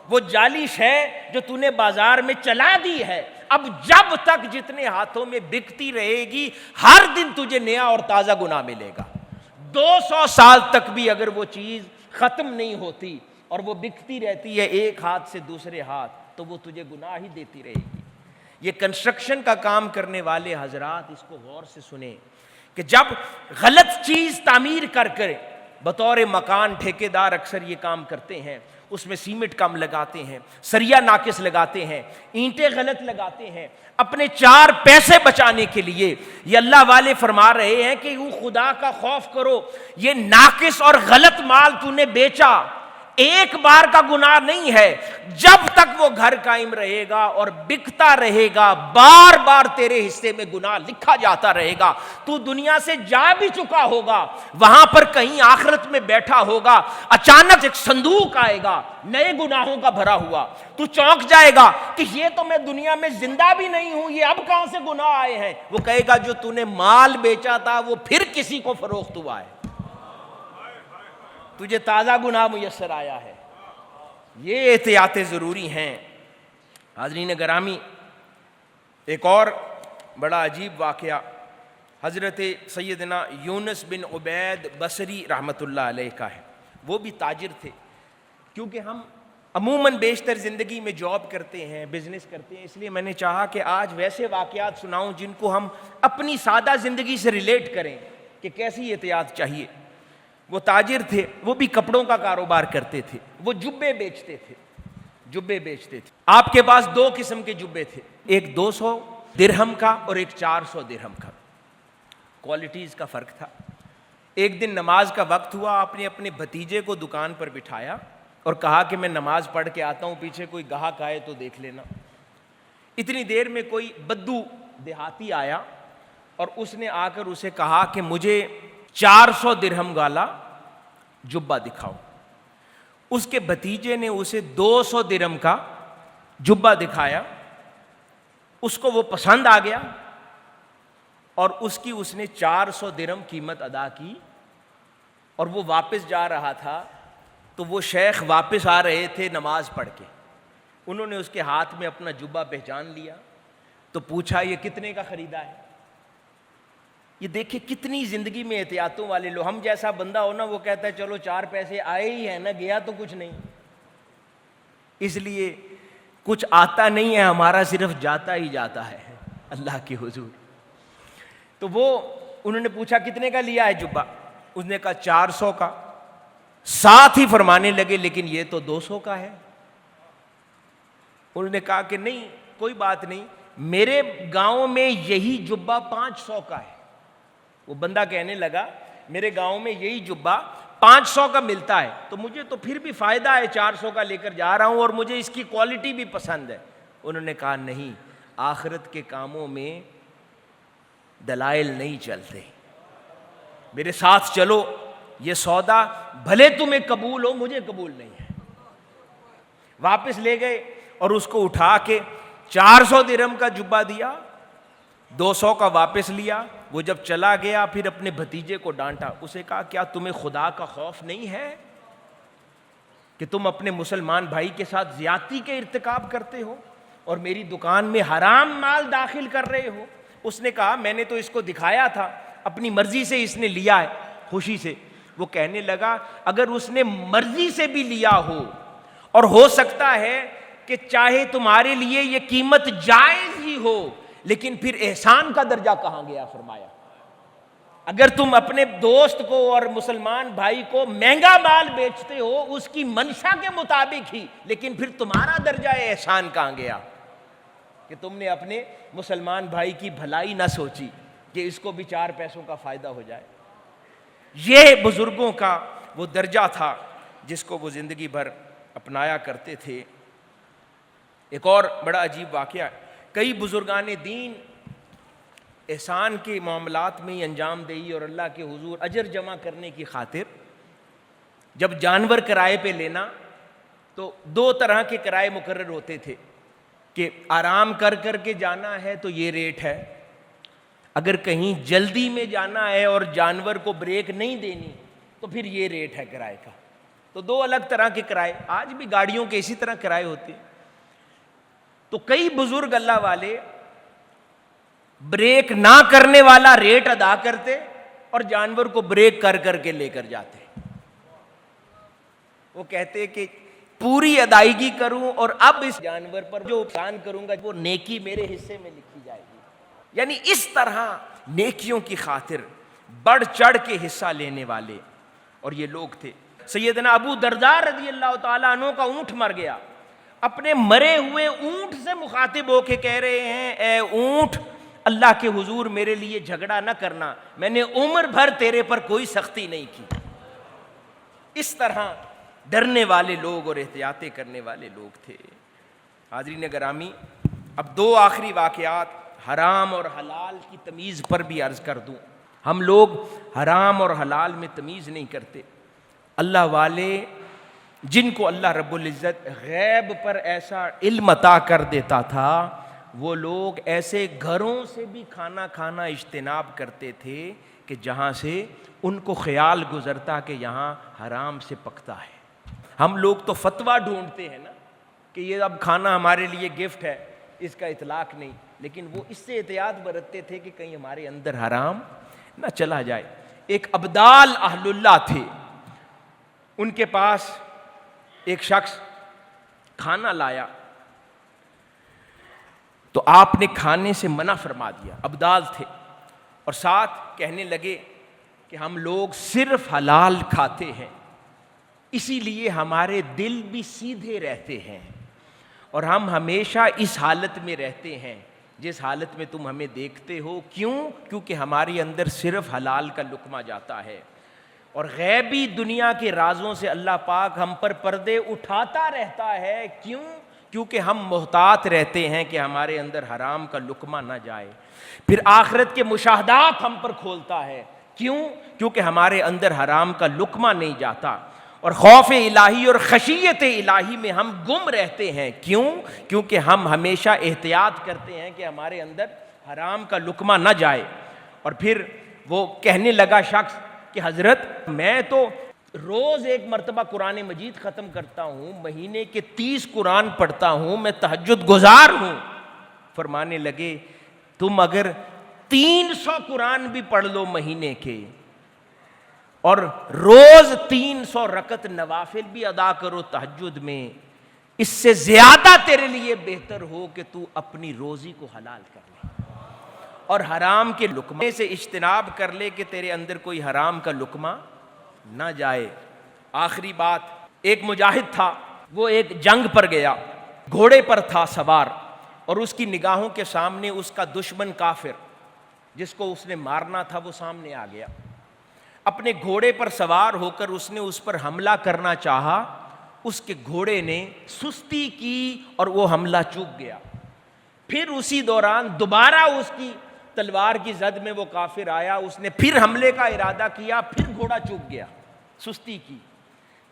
وہ جعلی شے جو تو نے بازار میں چلا دی ہے, اب جب تک جتنے ہاتھوں میں بکتی رہے گی ہر دن تجھے نیا اور تازہ گناہ ملے گا. 200 سال تک بھی اگر وہ چیز ختم نہیں ہوتی اور وہ بکتی رہتی ہے ایک ہاتھ سے دوسرے ہاتھ, تو وہ تجھے گناہ ہی دیتی رہے گی. یہ کنسٹرکشن کا کام کرنے والے حضرات اس کو غور سے سنیں کہ جب غلط چیز تعمیر کر بطور مکان ٹھیکیدار اکثر یہ کام کرتے ہیں, اس میں سیمنٹ کم لگاتے ہیں, سریا ناقص لگاتے ہیں, اینٹیں غلط لگاتے ہیں اپنے 4 پیسے بچانے کے لیے. یہ اللہ والے فرما رہے ہیں کہ وہ خدا کا خوف کرو, یہ ناقص اور غلط مال تو نے بیچا, ایک بار کا گناہ نہیں ہے, جب تک وہ گھر قائم رہے گا اور بکتا رہے گا بار بار تیرے حصے میں گناہ لکھا جاتا رہے گا. تو دنیا سے جا بھی چکا ہوگا, وہاں پر کہیں آخرت میں بیٹھا ہوگا, اچانک ایک صندوق آئے گا نئے گناہوں کا بھرا ہوا, تو چونک جائے گا کہ یہ تو میں دنیا میں زندہ بھی نہیں ہوں, یہ اب کہاں سے گناہ آئے ہیں. وہ کہے گا جو تو نے مال بیچا تھا وہ پھر کسی کو فروخت ہوا ہے, تجھے تازہ گناہ میسر آیا ہے. یہ احتیاطیں ضروری ہیں. حاضرین گرامی, ایک اور بڑا عجیب واقعہ حضرت سیدنا یونس بن عبید بصری رحمۃ اللہ علیہ کا ہے. وہ بھی تاجر تھے. کیونکہ ہم عموماً بیشتر زندگی میں جاب کرتے ہیں, بزنس کرتے ہیں, اس لیے میں نے چاہا کہ آج ویسے واقعات سناؤں جن کو ہم اپنی سادہ زندگی سے ریلیٹ کریں کہ کیسی احتیاط چاہیے. وہ تاجر تھے, وہ بھی کپڑوں کا کاروبار کرتے تھے, وہ جبے بیچتے تھے. آپ کے پاس 2 قسم کے جبے تھے, ایک 200 درہم کا اور ایک 400 درہم کا. کوالٹیز کا فرق تھا. ایک دن نماز کا وقت ہوا, آپ نے اپنے بھتیجے کو دکان پر بٹھایا اور کہا کہ میں نماز پڑھ کے آتا ہوں, پیچھے کوئی گاہک آئے تو دیکھ لینا. اتنی دیر میں کوئی بدو دیہاتی آیا اور اس نے آ کر اسے کہا کہ مجھے 400 درہم والا جبہ دکھاؤ. اس کے بھتیجے نے اسے 200 درہم کا جبہ دکھایا. اس کو وہ پسند آ گیا اور اس نے 400 درہم قیمت ادا کی. اور وہ واپس جا رہا تھا تو وہ شیخ واپس آ رہے تھے نماز پڑھ کے. انہوں نے اس کے ہاتھ میں اپنا جبہ پہچان لیا تو پوچھا یہ کتنے کا خریدا ہے. یہ دیکھیں کتنی زندگی میں احتیاطوں والے لوگ. ہم جیسا بندہ ہو نا وہ کہتا ہے چلو 4 پیسے آئے ہی ہیں نا, گیا تو کچھ نہیں. اس لیے کچھ آتا نہیں ہے ہمارا, صرف جاتا ہی جاتا ہے اللہ کے حضور. تو وہ انہوں نے پوچھا کتنے کا لیا ہے جبہ. اس نے کہا 400 کا. ساتھ ہی فرمانے لگے لیکن یہ تو 200 کا ہے. انہوں نے کہا کہ نہیں کوئی بات نہیں, میرے گاؤں میں یہی جبہ 500 کا ہے. وہ بندہ کہنے لگا میرے گاؤں میں یہی جبہ 500 کا ملتا ہے, تو مجھے تو پھر بھی فائدہ ہے, 400 کا لے کر جا رہا ہوں اور مجھے اس کی کوالٹی بھی پسند ہے. انہوں نے کہا نہیں, آخرت کے کاموں میں دلائل نہیں چلتے, میرے ساتھ چلو, یہ سودا بھلے تمہیں قبول ہو مجھے قبول نہیں ہے. واپس لے گئے اور اس کو اٹھا کے 400 درہم کا جبہ دیا, 200 کا واپس لیا. وہ جب چلا گیا پھر اپنے بھتیجے کو ڈانٹا, اسے کہا کیا تمہیں خدا کا خوف نہیں ہے کہ تم اپنے مسلمان بھائی کے ساتھ زیادتی کے ارتکاب کرتے ہو اور میری دکان میں حرام مال داخل کر رہے ہو؟ اس نے کہا میں نے تو اس کو دکھایا تھا, اپنی مرضی سے اس نے لیا ہے, خوشی سے. وہ کہنے لگا اگر اس نے مرضی سے بھی لیا ہو اور ہو سکتا ہے کہ چاہے تمہارے لیے یہ قیمت جائز ہی ہو, لیکن پھر احسان کا درجہ کہاں گیا؟ فرمایا اگر تم اپنے دوست کو اور مسلمان بھائی کو مہنگا مال بیچتے ہو اس کی منشا کے مطابق ہی, لیکن پھر تمہارا درجہ احسان کہاں گیا کہ تم نے اپنے مسلمان بھائی کی بھلائی نہ سوچی کہ اس کو بھی 4 پیسوں کا فائدہ ہو جائے. یہ بزرگوں کا وہ درجہ تھا جس کو وہ زندگی بھر اپنایا کرتے تھے. ایک اور بڑا عجیب واقعہ, کئی بزرگان دین احسان کے معاملات میں انجام دہی اور اللہ کے حضور اجر جمع کرنے کی خاطر جب جانور کرائے پہ لینا تو 2 طرح کے کرائے مقرر ہوتے تھے کہ آرام کر کر کے جانا ہے تو یہ ریٹ ہے, اگر کہیں جلدی میں جانا ہے اور جانور کو بریک نہیں دینی تو پھر یہ ریٹ ہے کرائے کا. تو 2 الگ طرح کے کرائے, آج بھی گاڑیوں کے اسی طرح کرائے ہوتے ہیں. تو کئی بزرگ اللہ والے بریک نہ کرنے والا ریٹ ادا کرتے اور جانور کو بریک کر کر کے لے کر جاتے. وہ کہتے کہ پوری ادائیگی کروں اور اب اس جانور پر جو احسان کروں گا وہ نیکی میرے حصے میں لکھی جائے گی. یعنی اس طرح نیکیوں کی خاطر بڑھ چڑھ کے حصہ لینے والے اور یہ لوگ تھے. سیدنا ابو درداء رضی اللہ تعالیٰ عنہ کا اونٹ مر گیا, اپنے مرے ہوئے اونٹ سے مخاطب ہو کے کہہ رہے ہیں اے اونٹ اللہ کے حضور میرے لیے جھگڑا نہ کرنا, میں نے عمر بھر تیرے پر کوئی سختی نہیں کی. اس طرح ڈرنے والے لوگ اور احتیاطیں کرنے والے لوگ تھے. حاضرین گرامی, اب 2 آخری واقعات حرام اور حلال کی تمیز پر بھی عرض کر دوں. ہم لوگ حرام اور حلال میں تمیز نہیں کرتے. اللہ والے جن کو اللہ رب العزت غیب پر ایسا علم عطا کر دیتا تھا وہ لوگ ایسے گھروں سے بھی کھانا کھانا اجتناب کرتے تھے کہ جہاں سے ان کو خیال گزرتا کہ یہاں حرام سے پکتا ہے. ہم لوگ تو فتویٰ ڈھونڈتے ہیں نا کہ یہ اب کھانا ہمارے لیے گفٹ ہے, اس کا اطلاق نہیں, لیکن وہ اس سے احتیاط برتتے تھے کہ کہیں ہمارے اندر حرام نہ چلا جائے. ایک ابدال اہل اللہ تھے, ان کے پاس ایک شخص کھانا لایا تو آپ نے کھانے سے منع فرما دیا. ابدال تھے اور ساتھ کہنے لگے کہ ہم لوگ صرف حلال کھاتے ہیں, اسی لیے ہمارے دل بھی سیدھے رہتے ہیں اور ہم ہمیشہ اس حالت میں رہتے ہیں جس حالت میں تم ہمیں دیکھتے ہو. کیوں؟ کیونکہ ہمارے اندر صرف حلال کا لقمہ جاتا ہے اور غیبی دنیا کے رازوں سے اللہ پاک ہم پر پردے اٹھاتا رہتا ہے. کیوں؟ کیونکہ ہم محتاط رہتے ہیں کہ ہمارے اندر حرام کا لقمہ نہ جائے. پھر آخرت کے مشاہدات ہم پر کھولتا ہے. کیوں؟ کیونکہ ہمارے اندر حرام کا لقمہ نہیں جاتا اور خوف الہی اور خشیت الہی میں ہم گم رہتے ہیں. کیوں؟ کیونکہ ہم ہمیشہ احتیاط کرتے ہیں کہ ہمارے اندر حرام کا لقمہ نہ جائے. اور پھر وہ کہنے لگا شخص کہ حضرت میں تو روز 1 مرتبہ قرآن مجید ختم کرتا ہوں, مہینے کے 30 قرآن پڑھتا ہوں, میں تہجد گزار ہوں. فرمانے لگے تم اگر 300 قرآن بھی پڑھ لو مہینے کے اور روز 300 رکعت نوافل بھی ادا کرو تہجد میں, اس سے زیادہ تیرے لیے بہتر ہو کہ تو اپنی روزی کو حلال کر لے اور حرام کے لقمے سے اجتناب کر لے کہ تیرے اندر کوئی حرام کا لقمہ نہ جائے. آخری بات, ایک مجاہد تھا, وہ ایک جنگ پر گیا, گھوڑے پر تھا سوار, اور اس کی نگاہوں کے سامنے اس کا دشمن کافر جس کو اس نے مارنا تھا وہ سامنے آ گیا. اپنے گھوڑے پر سوار ہو کر اس نے اس پر حملہ کرنا چاہا. اس کے گھوڑے نے سستی کی اور وہ حملہ چوک گیا. پھر اسی دوران دوبارہ اس کی تلوار کی زد میں وہ کافر آیا. اس نے پھر حملے کا ارادہ کیا, پھر گھوڑا چوک گیا, سستی کی.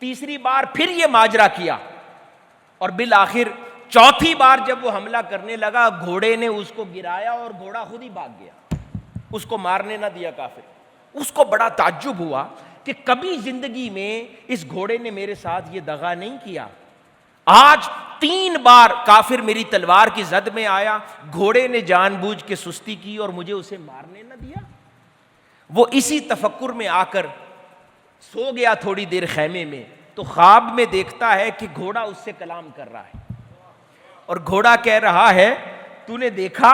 تیسری بار پھر یہ ماجرا کیا اور بالآخر چوتھی بار جب وہ حملہ کرنے لگا گھوڑے نے اس کو گرایا اور گھوڑا خود ہی بھاگ گیا, اس کو مارنے نہ دیا کافر. اس کو بڑا تعجب ہوا کہ کبھی زندگی میں اس گھوڑے نے میرے ساتھ یہ دغا نہیں کیا. آج 3 بار کافر میری تلوار کی زد میں آیا, گھوڑے نے جان بوجھ کے سستی کی اور مجھے اسے مارنے نہ دیا. وہ اسی تفکر میں آ کر سو گیا تھوڑی دیر خیمے میں, تو خواب میں دیکھتا ہے کہ گھوڑا اس سے کلام کر رہا ہے اور گھوڑا کہہ رہا ہے تو نے دیکھا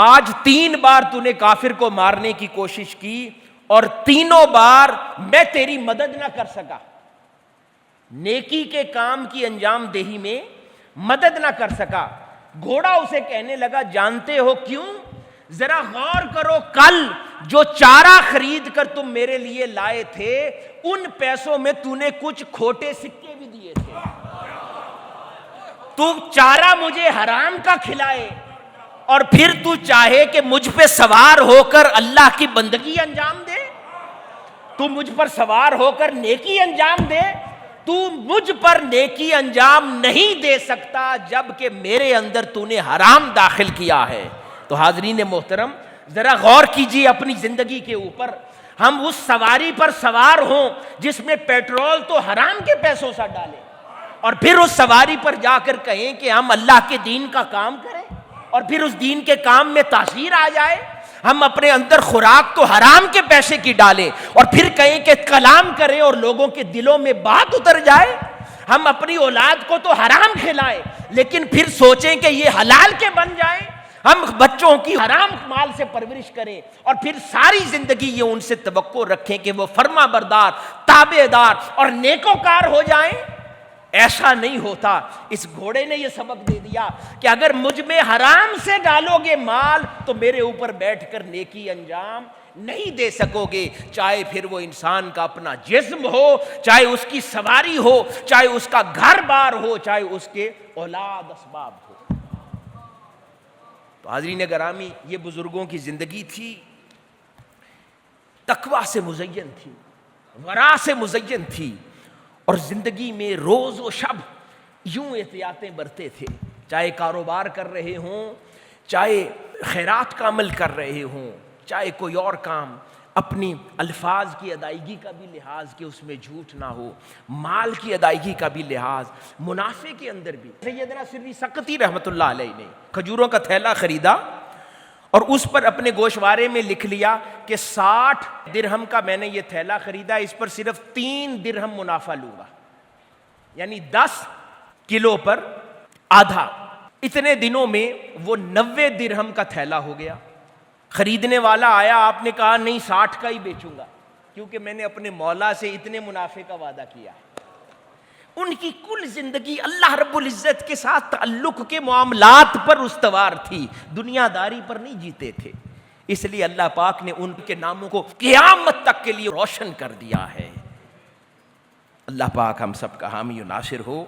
آج 3 بار تو نے کافر کو مارنے کی کوشش کی اور تینوں بار میں تیری مدد نہ کر سکا, نیکی کے کام کی انجام دہی میں مدد نہ کر سکا. گھوڑا اسے کہنے لگا جانتے ہو کیوں؟ ذرا غور کرو, کل جو چارہ خرید کر تم میرے لیے لائے تھے ان پیسوں میں تو نے کچھ کھوٹے سکے بھی دیے تھے. تو چارہ مجھے حرام کا کھلائے اور پھر تو چاہے کہ مجھ پہ سوار ہو کر اللہ کی بندگی انجام دے, تو مجھ پر سوار ہو کر نیکی انجام دے. تو مجھ پر نیکی انجام نہیں دے سکتا جب کہ میرے اندر تو نے حرام داخل کیا ہے. تو حاضرین محترم ذرا غور کیجیے اپنی زندگی کے اوپر. ہم اس سواری پر سوار ہوں جس میں پیٹرول تو حرام کے پیسوں سے ڈالیں اور پھر اس سواری پر جا کر کہیں کہ ہم اللہ کے دین کا کام کریں اور پھر اس دین کے کام میں تاثیر آ جائے. ہم اپنے اندر خوراک تو حرام کے پیسے کی ڈالیں اور پھر کہیں کہ کلام کریں اور لوگوں کے دلوں میں بات اتر جائے. ہم اپنی اولاد کو تو حرام کھلائیں لیکن پھر سوچیں کہ یہ حلال کے بن جائیں. ہم بچوں کی حرام مال سے پرورش کریں اور پھر ساری زندگی یہ ان سے توقع رکھیں کہ وہ فرما بردار, تابع دار اور نیکوکار ہو جائیں. ایسا نہیں ہوتا. اس گھوڑے نے یہ سبق دے دیا کہ اگر مجھ میں حرام سے ڈالو گے مال تو میرے اوپر بیٹھ کر نیکی انجام نہیں دے سکو گے, چاہے پھر وہ انسان کا اپنا جسم ہو, چاہے اس کی سواری ہو, چاہے اس کا گھر بار ہو, چاہے اس کے اولاد اسباب ہو. تو حاضرین گرامی یہ بزرگوں کی زندگی تھی, تقویٰ سے مزین تھی, ورع سے مزین تھی اور زندگی میں روز و شب یوں احتیاطیں برتے تھے. چاہے کاروبار کر رہے ہوں, چاہے خیرات کا عمل کر رہے ہوں, چاہے کوئی اور کام, اپنی الفاظ کی ادائیگی کا بھی لحاظ کہ اس میں جھوٹ نہ ہو, مال کی ادائیگی کا بھی لحاظ, منافع کے اندر بھی. سیدنا سری سقطی رحمۃ اللہ علیہ نے کھجوروں کا تھیلا خریدا اور اس پر اپنے گوشوارے میں لکھ لیا کہ 60 درہم کا میں نے یہ تھیلا خریدا, اس پر صرف 3 درہم منافع لوں گا, یعنی 10 کلو پر آدھا. اتنے دنوں میں وہ 90 درہم کا تھیلا ہو گیا. خریدنے والا آیا, آپ نے کہا نہیں 60 کا ہی بیچوں گا کیونکہ میں نے اپنے مولا سے اتنے منافع کا وعدہ کیا ہے. ان کی کل زندگی اللہ رب العزت کے ساتھ تعلق کے معاملات پر استوار تھی, دنیا داری پر نہیں جیتے تھے. اس لیے اللہ پاک نے ان کے ناموں کو قیامت تک کے لیے روشن کر دیا ہے. اللہ پاک ہم سب کا حامی و ناصر ہو,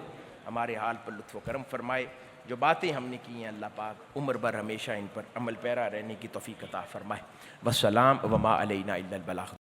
ہمارے حال پر لطف و کرم فرمائے. جو باتیں ہم نے کی ہیں اللہ پاک عمر بھر ہمیشہ ان پر عمل پیرا رہنے کی توفیق عطا فرمائے. والسلام وما علینا الا البلاغ.